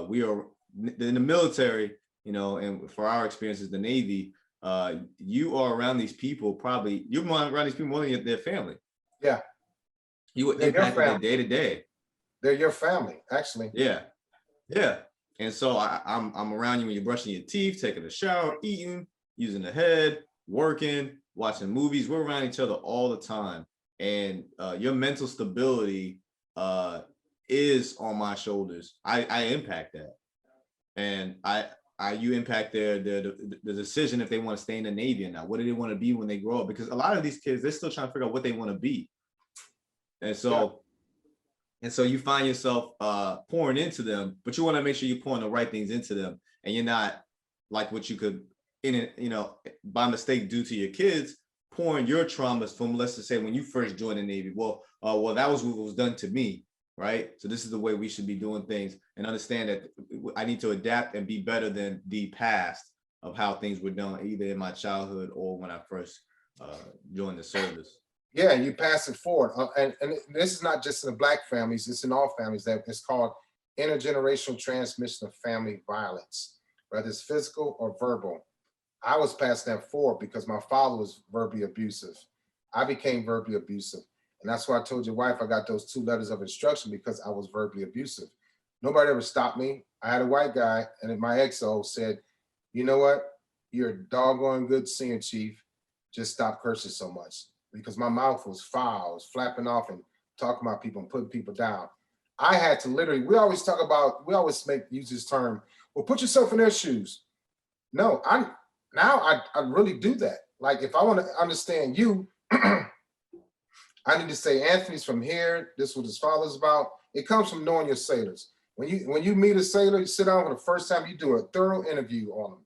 We are in the military, you know, and for our experiences, the Navy, you are around these people, probably you're around these people more than their family. Yeah. You were impacted their day to day. They're your family, actually. Yeah. Yeah. And so I'm around you when you're brushing your teeth, taking a shower, eating, using the head, working, watching movies. We're around each other all the time. And your mental stability is on my shoulders. I impact that. And you impact the decision if they want to stay in the Navy or not. What do they want to be when they grow up? Because a lot of these kids, they're still trying to figure out what they want to be. And so, you find yourself pouring into them, but you want to make sure you're pouring the right things into them, and you're not like what you could, by mistake, do to your kids, pouring your traumas from, let's just say, when you first joined the Navy. Well, that was what was done to me, right? So this is the way we should be doing things, and understand that I need to adapt and be better than the past of how things were done, either in my childhood or when I first joined the service. Yeah, you pass it forward. And this is not just in the Black families, it's in all families. That it's called intergenerational transmission of family violence, whether it's physical or verbal. I was passing that forward because my father was verbally abusive. I became verbally abusive. And that's why I told your wife I got those 2 letters of instruction, because I was verbally abusive. Nobody ever stopped me. I had a white guy, and my XO said, you know what? You're a doggone good senior chief. Just stop cursing so much. Because my mouth was foul, I was flapping off and talking about people and putting people down. I had to literally, we always use this term, well, put yourself in their shoes. No, I really do that. Like, if I want to understand you, I need to say, Anthony's from here, this is what his father's about. It comes from knowing your sailors. When you meet a sailor, you sit down for the first time, you do a thorough interview on them.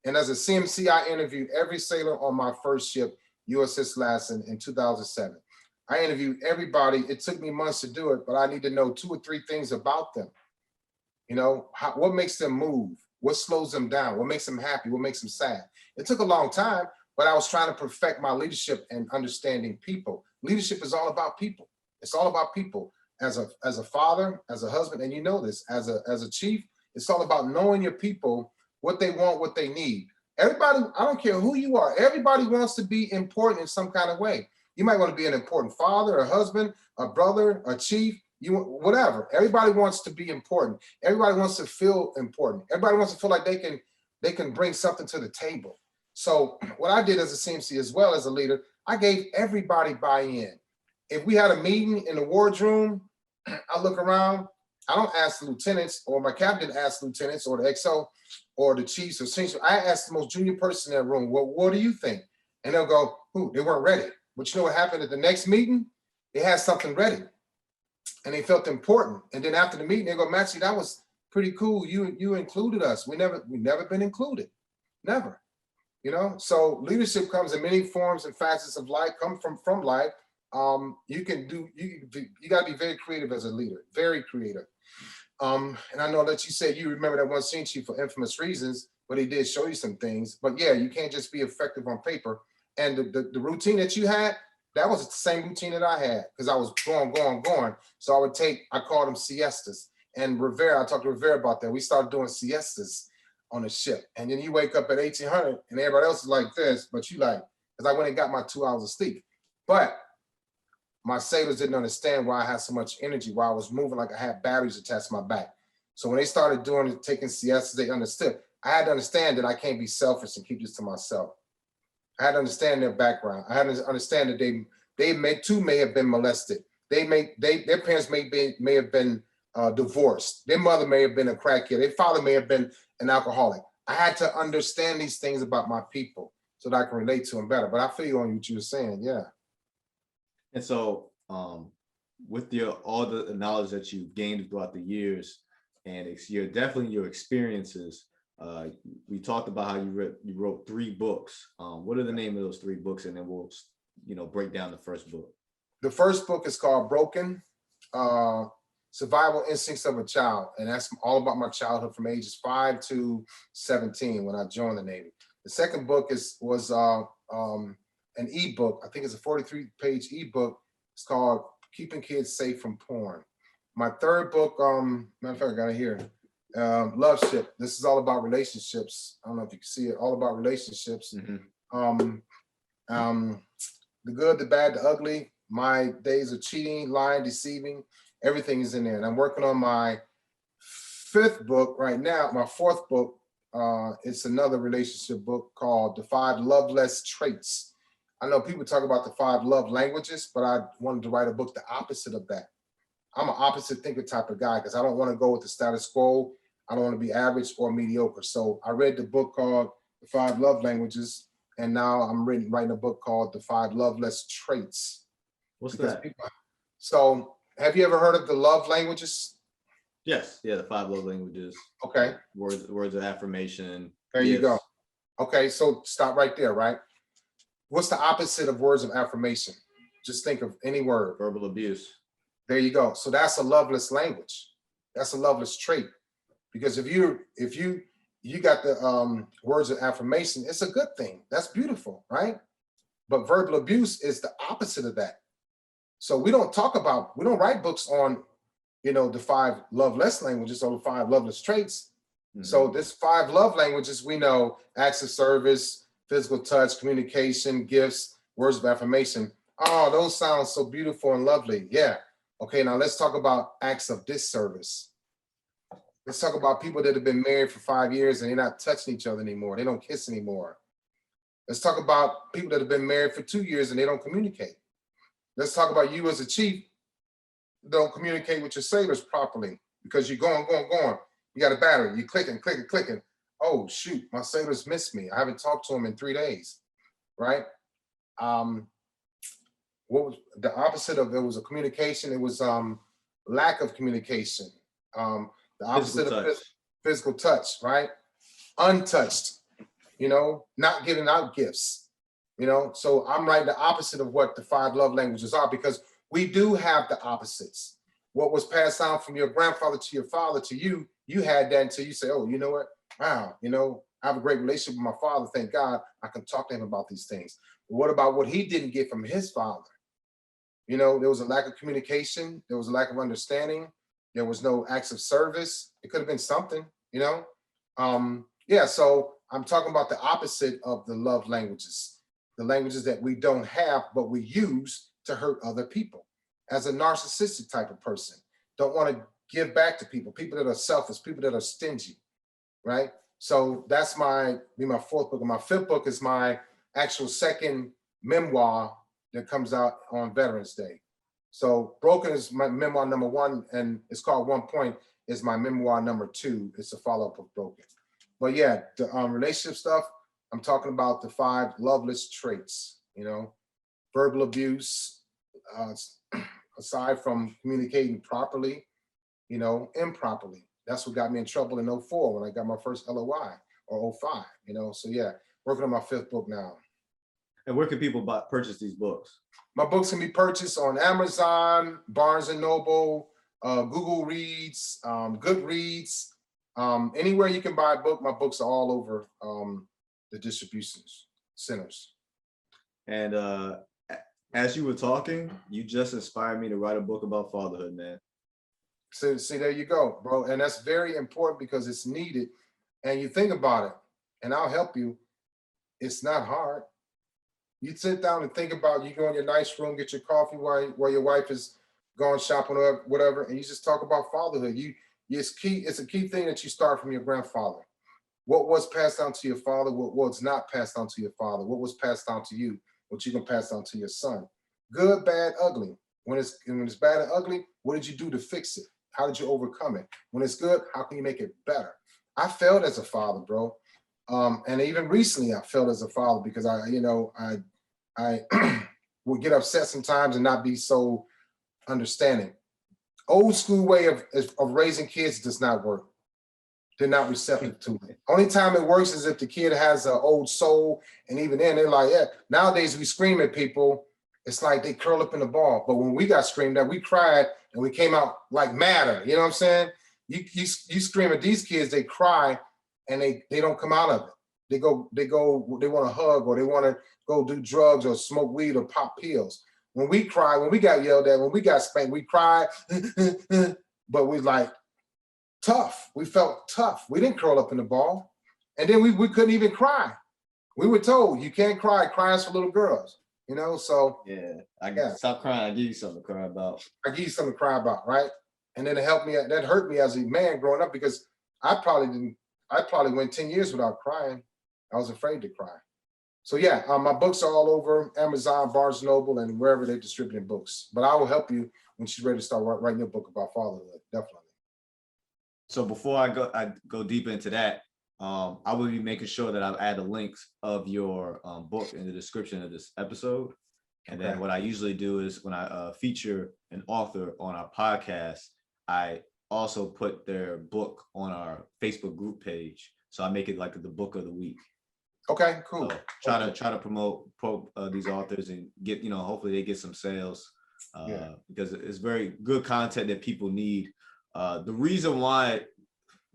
And as a CMC, I interviewed every sailor on my first ship, USS Lassen, in 2007. I interviewed everybody. It took me months to do it, but I need to know 2 or 3 things about them. You know, what makes them move? What slows them down? What makes them happy? What makes them sad? It took a long time, but I was trying to perfect my leadership and understanding people. Leadership is all about people. It's all about people. As a father, as a husband, and you know this, as a chief, it's all about knowing your people, what they want, what they need. Everybody, I don't care who you are, everybody wants to be important in some kind of way. You might want to be an important father, a husband, a brother, a chief, whatever. Everybody wants to be important. Everybody wants to feel important. Everybody wants to feel like they can bring something to the table. So what I did as a CMC as well as a leader, I gave everybody buy-in. If we had a meeting in the wardroom, I look around, I don't ask the lieutenants or my captain ask lieutenants or the XO or the chiefs or seniors. I ask the most junior person in that room, well, what do you think? And they'll go, who? They weren't ready. But you know what happened at the next meeting? They had something ready and they felt important. And then after the meeting, they go, Maxie, that was pretty cool. You included us. We never been included. Never. You know, so leadership comes in many forms and facets of life, come from life. You got to be very creative as a leader, very creative. And I know that you said you remember that one scene chief for infamous reasons, but he did show you some things. But yeah, you can't just be effective on paper. And the routine that you had, that was the same routine that I had because I was going. So I called them siestas. And Rivera, I talked to Rivera about that. We started doing siestas on the ship. And then you wake up at 1800 and everybody else is like this, but you like, because I went and got my 2 hours of sleep. But my sailors didn't understand why I had so much energy, why I was moving like I had batteries attached to my back. So when they started taking siestas, they understood. I had to understand that I can't be selfish and keep this to myself. I had to understand their background. I had to understand that they may have been molested. Their parents may have been divorced. Their mother may have been a crackhead. Their father may have been an alcoholic. I had to understand these things about my people so that I can relate to them better. But I feel on what you were saying, yeah. And so with all the knowledge that you've gained throughout the years and your experiences, we talked about how you wrote 3 books. What are the name of those 3 books? And then we'll break down the first book. The first book is called Broken, Survival Instincts of a Child. And that's all about my childhood from ages 5 to 17 when I joined the Navy. The second book was an ebook. I think it's a 43-page ebook. It's called Keeping Kids Safe from Porn. My third book, matter of fact, I got it here. Love Ship. This is all about relationships. I don't know if you can see it. All about relationships. Mm-hmm. The good, the bad, the ugly. My days of cheating, lying, deceiving. Everything is in there. And I'm working on my 5th book right now. My 4th book. It's another relationship book called The 5 Love Less Traits. I know people talk about the 5 love languages, but I wanted to write a book the opposite of that. I'm an opposite thinker type of guy because I don't want to go with the status quo. I don't want to be average or mediocre. So I read the book called The 5 Love Languages, and now I'm writing a book called The 5 Love Less Traits. What's that? So have you ever heard of the love languages? Yes. Yeah, the 5 love languages. Okay. Words of affirmation. There you go. Okay, so stop right there, right? What's the opposite of words of affirmation? Just think of any word. Verbal abuse. There you go. So that's a loveless language. That's a loveless trait. Because if you got the words of affirmation, it's a good thing. That's beautiful, right? But verbal abuse is the opposite of that. So we don't write books on, the 5 loveless languages or the 5 loveless traits. Mm-hmm. So this 5 love languages, we know acts of service, physical touch, communication, gifts, words of affirmation. Oh, those sound so beautiful and lovely. Yeah. Okay, now let's talk about acts of disservice. Let's talk about people that have been married for 5 years and they're not touching each other anymore. They don't kiss anymore. Let's talk about people that have been married for 2 years and they don't communicate. Let's talk about you as a chief, don't communicate with your sailors properly because you're going. You got a battery, you're clicking. Oh, shoot, my sailors missed me. I haven't talked to them in 3 days, right? What was the opposite of it? Was a communication. It was lack of communication. The opposite of physical touch, right? Untouched, not giving out gifts, So I'm writing the opposite of what the 5 love languages are because we do have the opposites. What was passed down from your grandfather to your father to you, you had that until you say, oh, you know what? Wow, I have a great relationship with my father. Thank God I can talk to him about these things. But what about what he didn't get from his father? There was a lack of communication. There was a lack of understanding. There was no acts of service. It could have been something, Yeah, so I'm talking about the opposite of the love languages, the languages that we don't have, but we use to hurt other people. As a narcissistic type of person, don't want to give back to people that are selfish, people that are stingy, right? So that's my 4th book. And my 5th book is my actual 2nd memoir that comes out on Veterans Day. So Broken is my memoir number 1, and it's called One Point is my memoir number 2. It's a follow-up of Broken. But yeah, the relationship stuff, I'm talking about the 5 loveless traits, you know, verbal abuse, aside from communicating properly, you know, improperly. That's what got me in trouble in '04 when I got my first LOI, or '05, you know. So yeah, working on my 5th book now. And where can people purchase these books? My books can be purchased on Amazon, Barnes and Noble, Google Reads, Goodreads, anywhere you can buy a book. My books are all over the distribution centers. And as you were talking, you just inspired me to write a book about fatherhood, man. So see, there you go, bro. And that's very important because it's needed. And you think about it, and I'll help you. It's not hard. You sit down and think about, you go in your nice room, get your coffee while your wife is going shopping or whatever, and you just talk about fatherhood. It's a key thing that you start from your grandfather. What was passed down to your father, what was not passed down to your father, what was passed down to you, what you can pass down to your son. Good, bad, ugly. When it's bad and ugly, what did you do to fix it? How did you overcome it? When it's good, how can you make it better? I failed as a father, bro. And even recently I failed as a father because I would get upset sometimes and not be so understanding. Old school way of raising kids does not work. They're not receptive to it. Only time it works is if the kid has an old soul, and even then they're like, yeah. Nowadays we scream at people, it's like they curl up in the ball. But when we got screamed at, we cried and we came out like madder. You know what I'm saying? You scream at these kids, they cry and they don't come out of it. They want to hug, or they want to go do drugs or smoke weed or pop pills. When we cry, when we got yelled at, when we got spanked, we cried, but we like tough. We felt tough. We didn't curl up in the ball. And then we couldn't even cry. We were told you can't cry. Crying's for little girls. You know, so yeah, stop crying. I give you something to cry about. I give you something to cry about, right? And then it helped me. That hurt me as a man growing up because I probably went 10 years without crying. I was afraid to cry. So yeah, my books are all over Amazon, Barnes Noble, and wherever they're distributing books. But I will help you when she's ready to start writing your book about fatherhood, definitely. So before I go deep into that, I will be making sure that I add the links of your book in the description of this episode. And then what I usually do is when I feature an author on our podcast, I also put their book on our Facebook group page. So I make it like the book of the week. Okay, cool. So try to promote these authors and get, hopefully they get some sales because it's very good content that people need. The reason why,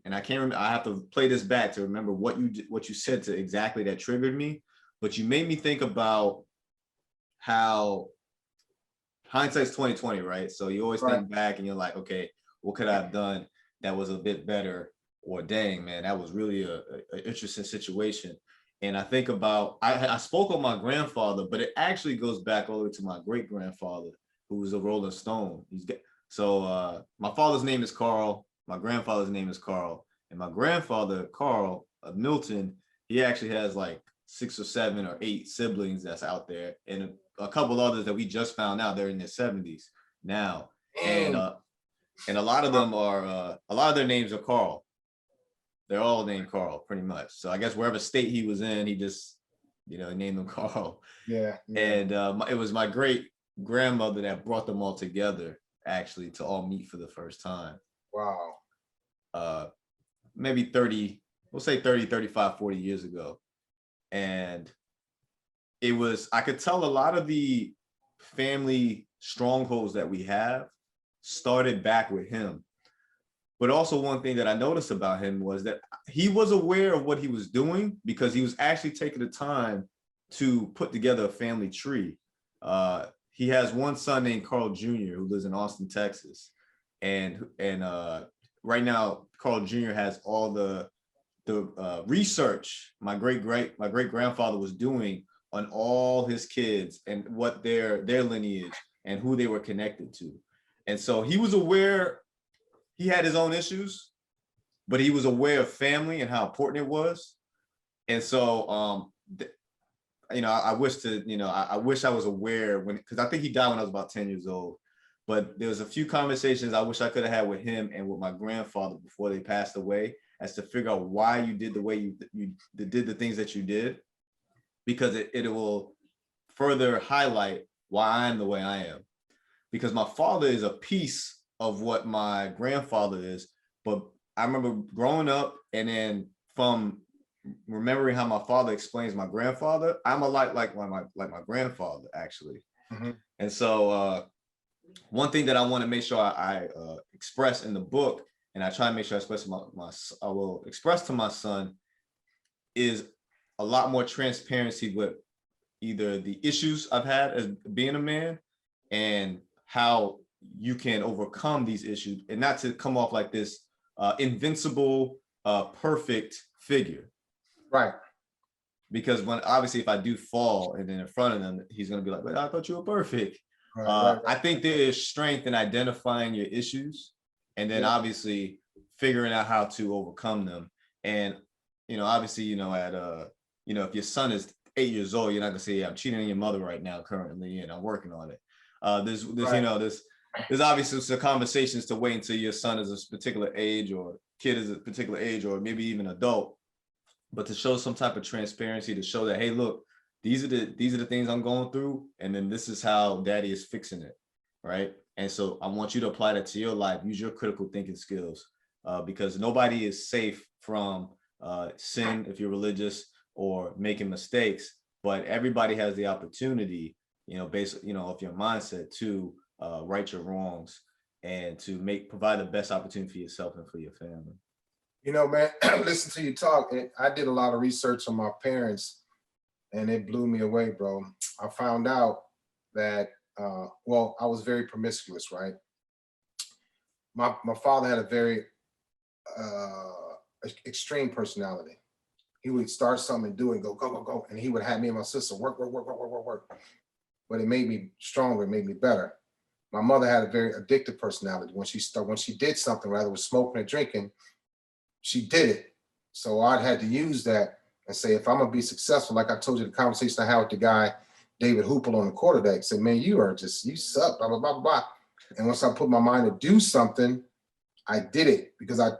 and I can't remember, I have to play this back to remember what you said to exactly that triggered me, but you made me think about how hindsight's 2020, right? So you always think back and you're like, okay, what could I have done that was a bit better? Or dang, man, that was really an interesting situation. And I think about, I spoke with my grandfather, but it actually goes back all the way to my great grandfather, who was a Rolling Stone. My father's name is Carl. My grandfather's name is Carl. And my grandfather, Carl of Milton, he actually has like 6 or 7 or 8 siblings that's out there. And a couple others that we just found out they're in their 70s now. And a lot of them are, a lot of their names are Carl. They're all named Carl, pretty much. So I guess wherever state he was in, he just, named them Carl. Yeah. And it was my great grandmother that brought them all together, actually, to all meet for the first time. Wow. Maybe 30, we'll say 30, 35, 40 years ago. And I could tell a lot of the family strongholds that we have started back with him. But also one thing that I noticed about him was that he was aware of what he was doing because he was actually taking the time to put together a family tree. He has one son named Carl Jr. who lives in Austin, Texas. And right now, Carl Jr. has all the research my great grandfather was doing on all his kids and what their lineage and who they were connected to. And so he was aware. He had his own issues, but he was aware of family and how important it was. And so, I wish I was aware because I think he died when I was about 10 years old. but there was a few conversations I wish I could have had with him and with my grandfather before they passed away, as to figure out why you did the way you did the things that you did, because it will further highlight why I'm the way I am. Because my father is a piece of what my grandfather is, but I remember growing up, and then from remembering how my father explains my grandfather, I'm a lot like my grandfather, actually. Mhm. And so one thing that I want to make sure I express in the book, and I try to make sure I express I will express to my son, is a lot more transparency with either the issues I've had as being a man, and how you can overcome these issues, and not to come off like this invincible, perfect figure. Right. Because when obviously if I do fall and then in front of them, he's gonna be like, "But I thought you were perfect." Right. I think there is strength in identifying your issues, and then Yeah. obviously figuring out how to overcome them. And obviously, at if your son is 8 years old, you're not gonna say, "Yeah, I'm cheating on your mother right now currently, and I'm working on it." There's Right. there's obviously some conversations to wait until your son is a particular age, or kid is a particular age, or maybe even adult, but to show some type of transparency, to show that, hey, look, these are the things I'm going through, and then this is how daddy is fixing it, right? And so I want you to apply that to your life. Use your critical thinking skills, because nobody is safe from sin if you're religious, or making mistakes, but everybody has the opportunity, based of your mindset, to right your wrongs, and to provide the best opportunity for yourself and for your family. Man, listen to you talk. I did a lot of research on my parents, and it blew me away, bro. I found out that, well, I was very promiscuous, right? My father had a very extreme personality. He would start something and do it and go, go, go, go. And he would have me and my sister work, work, work, work, work, work, work. But it made me stronger, it made me better. My mother had a very addictive personality. When she did something, rather was smoking or drinking, she did it. So I had to use that and say, if I'm gonna be successful, like I told you, the conversation I had with the guy, David Hoople, on the quarterdeck, said, man, you suck, blah, blah, blah, blah. And once I put my mind to do something, I did it, because I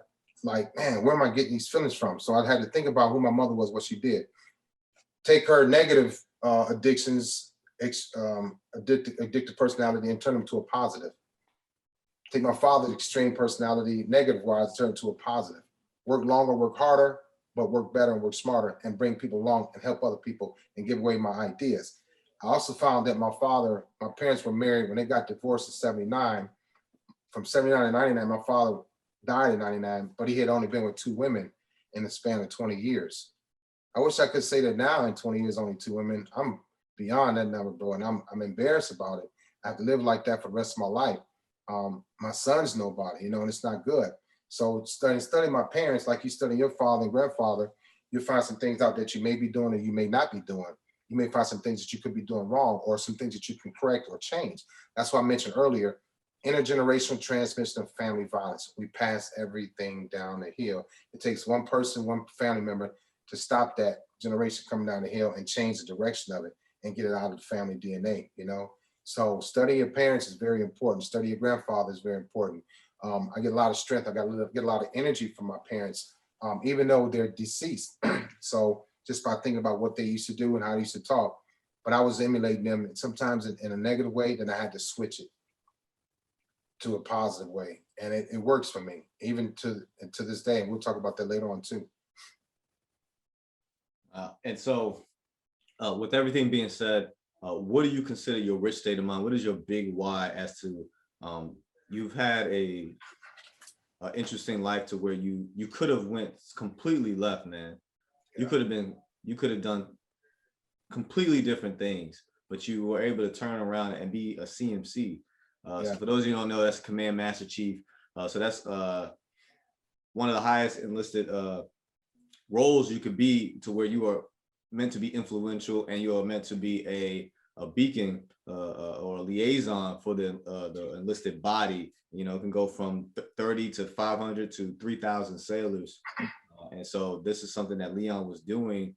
like, man, where am I getting these feelings from? So I had to think about who my mother was, what she did. Take her negative addictions, addictive personality, and turn them to a positive. Take my father's extreme personality, negative wise, turn it to a positive. Work longer, work harder, but work better and work smarter, and bring people along and help other people and give away my ideas. I also found that my parents were married when they got divorced in 79. From 79 to 99, my father died in 99, but he had only been with 2 women in the span of 20 years. I wish I could say that now in 20 years, only 2 women. I'm beyond that number, bro, and I'm embarrassed about it. I have to live like that for the rest of my life. My son's nobody, and it's not good. So studying my parents, like you study your father and grandfather, you'll find some things out that you may be doing or you may not be doing. You may find some things that you could be doing wrong, or some things that you can correct or change. That's why I mentioned earlier, intergenerational transmission of family violence. We pass everything down the hill. It takes one person, one family member, to stop that generation coming down the hill and change the direction of it and get it out of the family DNA, So study your parents is very important. Study your grandfather is very important. I get a lot of strength. I get a lot of energy from my parents, even though they're deceased. So just by thinking about what they used to do and how they used to talk, but I was emulating them, and sometimes in a negative way, then I had to switch it to a positive way. And it works for me, even to this day. And we'll talk about that later on too. And so, with everything being said, what do you consider your rich state of mind? What is your big why, as to you've had a interesting life to where you could have went completely left, man. You could have done completely different things, but you were able to turn around and be a CMC. So for those of you who don't know, that's Command Master Chief. So that's one of the highest enlisted roles you could be, to where you are meant to be influential, and you are meant to be a beacon or a liaison for the enlisted body. It can go from 30 to 500 to 3,000 sailors. And so this is something that Leon was doing,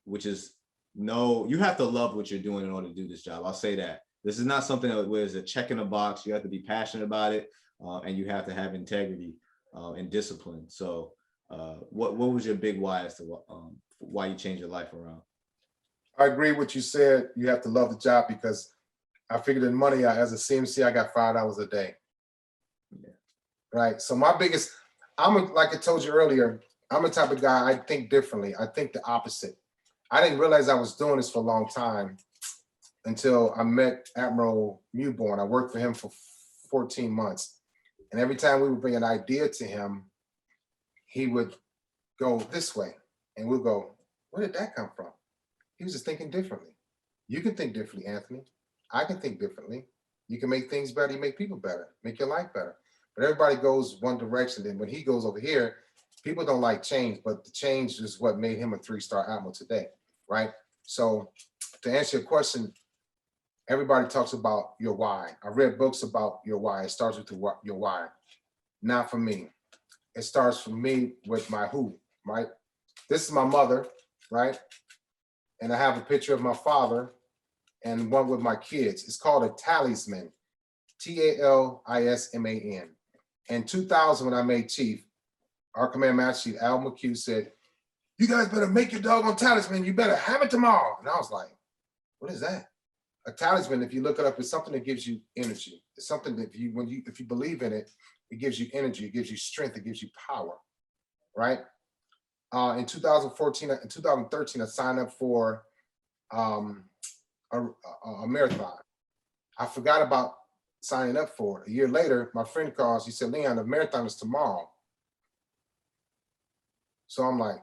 which is, you have to love what you're doing in order to do this job. I'll say that. This is not something that where it's a check in a box. You have to be passionate about it, and you have to have integrity and discipline. So what was your big why as to why you changed your life around? I agree with what you said. You have to love the job, because I figured in money, as a CMC, I got $5 a day. Yeah. Right. So my biggest, like I told you earlier, I'm the type of guy, I think differently. I think the opposite. I didn't realize I was doing this for a long time until I met Admiral Mewborn. I worked for him for 14 months. And every time we would bring an idea to him, he would go this way. And we'll go, where did that come from? He was just thinking differently. You can think differently, Anthony. I can think differently. You can make things better. You make people better, make your life better. But everybody goes one direction. Then when he goes over here, people don't like change, but the change is what made him a 3-star admiral today, right? So to answer your question, everybody talks about your why. I read books about your why. It starts with your why. Not for me. It starts for me with my who, right? This is my mother, right? And I have a picture of my father and one with my kids. It's called a talisman, Talisman. In 2000, when I made chief, our command master chief, Al McHugh, said, you guys better make your doggone talisman. You better have it tomorrow. And I was like, what is that? A talisman, if you look it up, is something that gives you energy. It's something that if you believe in it, it gives you energy, it gives you strength, it gives you power, right? In 2014 and 2013, I signed up for a marathon. I forgot about signing up for it. A year later, my friend calls, he said, Leon, the marathon is tomorrow. So I'm like,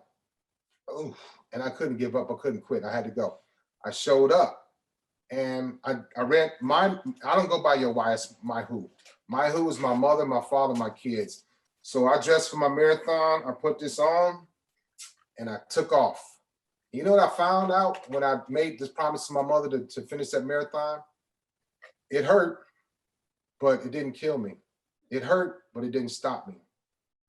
oh, and I couldn't give up, I couldn't quit, I had to go. I showed up and I read I don't go by your why, it's my who. My who is my mother, my father, my kids. So I dressed for my marathon, I put this on and I took off. You know what I found out when I made this promise to my mother to finish that marathon? It hurt, but it didn't kill me. It hurt, but it didn't stop me.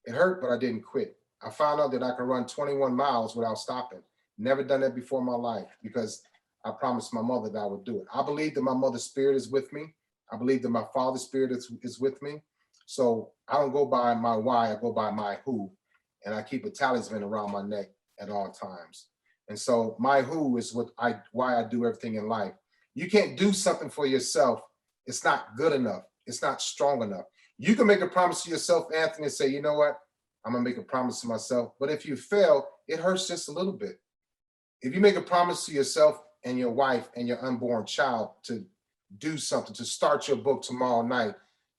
It hurt, but I didn't quit. I found out that I could run 21 miles without stopping. Never done that before in my life because I promised my mother that I would do it. I believe that my mother's spirit is with me. I believe that my father's spirit is with me. So I don't go by my why, I go by my who. And I keep a talisman around my neck at all times. And so my who is why I do everything in life. You can't do something for yourself. It's not good enough. It's not strong enough. You can make a promise to yourself, Anthony, and say, you know what? I'm gonna make a promise to myself. But if you fail, it hurts just a little bit. If you make a promise to yourself and your wife and your unborn child to do something, to start your book tomorrow night,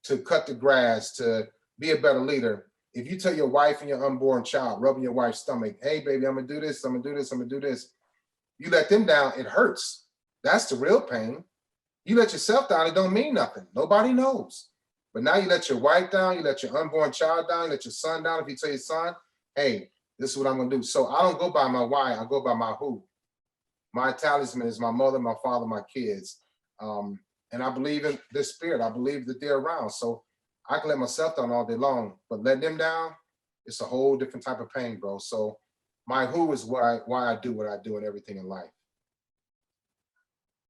to cut the grass, to be a better leader. If you tell your wife and your unborn child, rubbing your wife's stomach, hey baby, I'm gonna do this, I'm gonna do this, I'm gonna do this. You let them down, it hurts. That's the real pain. You let yourself down, it don't mean nothing. Nobody knows. But now you let your wife down, you let your unborn child down, you let your son down. If you tell your son, hey, this is what I'm gonna do. So I don't go by my why, I go by my who. My talisman is my mother, my father, my kids. And I believe in this spirit. I believe that they're around. So I can let myself down all day long, but letting them down, it's a whole different type of pain, bro. So my who is why I do what I do and everything in life.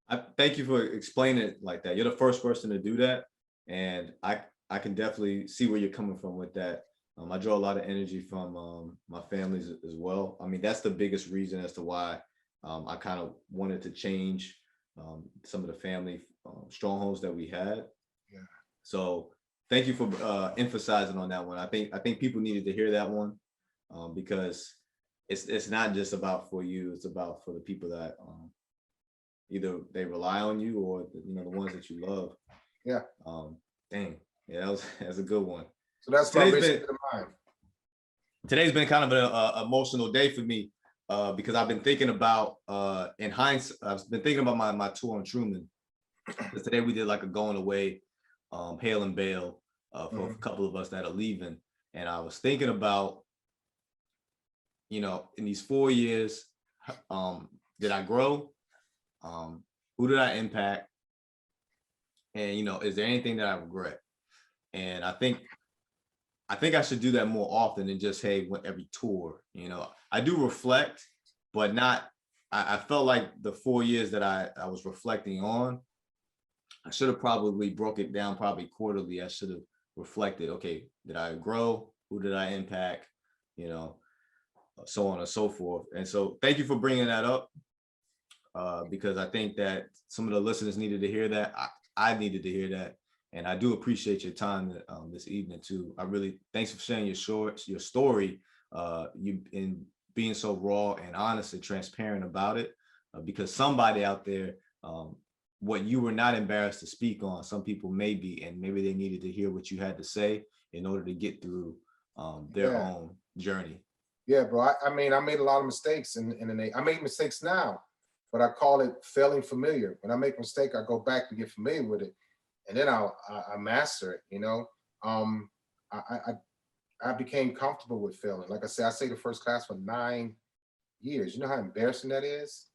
I thank you for explaining it like that. You're the first person to do that. And I can definitely see where you're coming from with that. I draw a lot of energy from my families as well. I mean, that's the biggest reason as to why I kind of wanted to change some of the family strongholds that we had. Yeah. So thank you for emphasizing on that one. I think people needed to hear that one because it's not just about for you. It's about for the people that either they rely on you or the ones that you love. Yeah. Dang. Yeah, that's a good one. So that's my mission to the mind. Today's been kind of an emotional day for me because I've been thinking about in hindsight, I've been thinking about my tour on Truman. Because today we did like a going away, hail and bail for a couple of us that are leaving. And I was thinking about, in these 4 years, did I grow? Who did I impact? And, is there anything that I regret? And I think I should do that more often than just, hey, every tour, I do reflect, but not, I felt like the 4 years that I was reflecting on, I should have probably broke it down probably quarterly. I should have reflected, okay, did I grow? Who did I impact? You know, so on and so forth. And so thank you for bringing that up, because I think that some of the listeners needed to hear that. I needed to hear that. And I do appreciate your time this evening too. I really, thanks for sharing your story, you in being so raw and honest and transparent about it, because somebody out there, what you were not embarrassed to speak on, some people may be, and maybe they needed to hear what you had to say in order to get through their own journey. Yeah, bro. I mean, I made a lot of mistakes I make mistakes now, but I call it failing familiar. When I make a mistake, I go back to get familiar with it, and then I master it. You know, I became comfortable with failing. Like I said, I stayed the first class for 9 years. You know how embarrassing that is.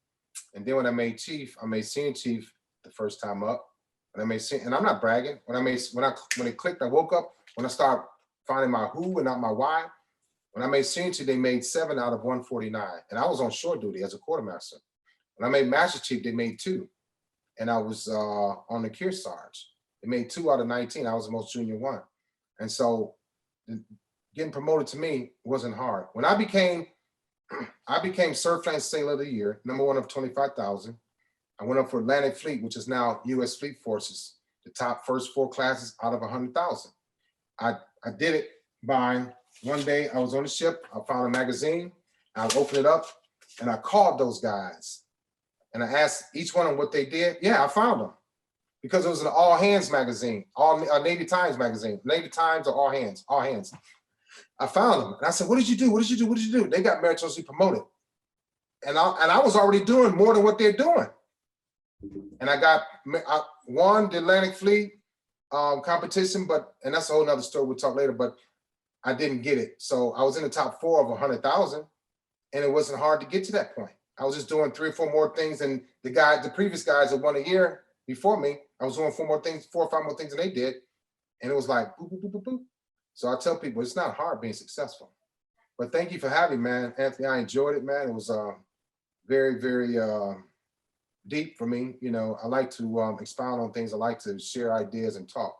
And then when I made chief, I made senior chief the first time up. And I made, and I'm not bragging. When it clicked, I woke up. When I started finding my who and not my why. When I made senior chief, they made 7 out of 149, and I was on shore duty as a quartermaster. When I made master chief, they made 2, and I was on the Kearsarge. They made 2 out of 19. I was the most junior one, and so getting promoted to me wasn't hard. When I became Surfline Sailor of the Year, #1 of 25,000. I went up for Atlantic Fleet, which is now U.S. Fleet Forces, the top first 4 classes out of 100,000. I did it by one day. I was on the ship. I found a magazine. I opened it up, and I called those guys, and I asked each one of them what they did. Yeah, I found them because it was an all hands magazine, all Navy Times magazine, Navy Times or all hands, all hands. I found them, and I said, "What did you do? What did you do? What did you do?" They got meritoriously promoted, and I was already doing more than what they're doing. And I won the Atlantic Fleet competition, and that's a whole nother story. We'll talk later. But I didn't get it, so I was in the top 4 of 100,000, and it wasn't hard to get to that point. I was just doing 3 or 4 more things, and the previous guys that won a year before me, I was doing 4 or 5 more things than they did, and it was like boop, boop, boop, boop, boop. So I tell people it's not hard being successful. But thank you for having me, man, Anthony. I enjoyed it, man. It was very, very deep for me. You know, I like to expound on things. I like to share ideas and talk.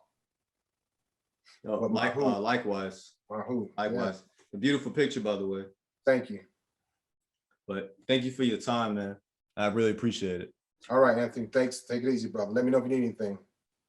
Likewise. Likewise. Yeah. A beautiful picture, by the way. Thank you. But thank you for your time, man. I really appreciate it. All right, Anthony. Thanks. Take it easy, brother. Let me know if you need anything.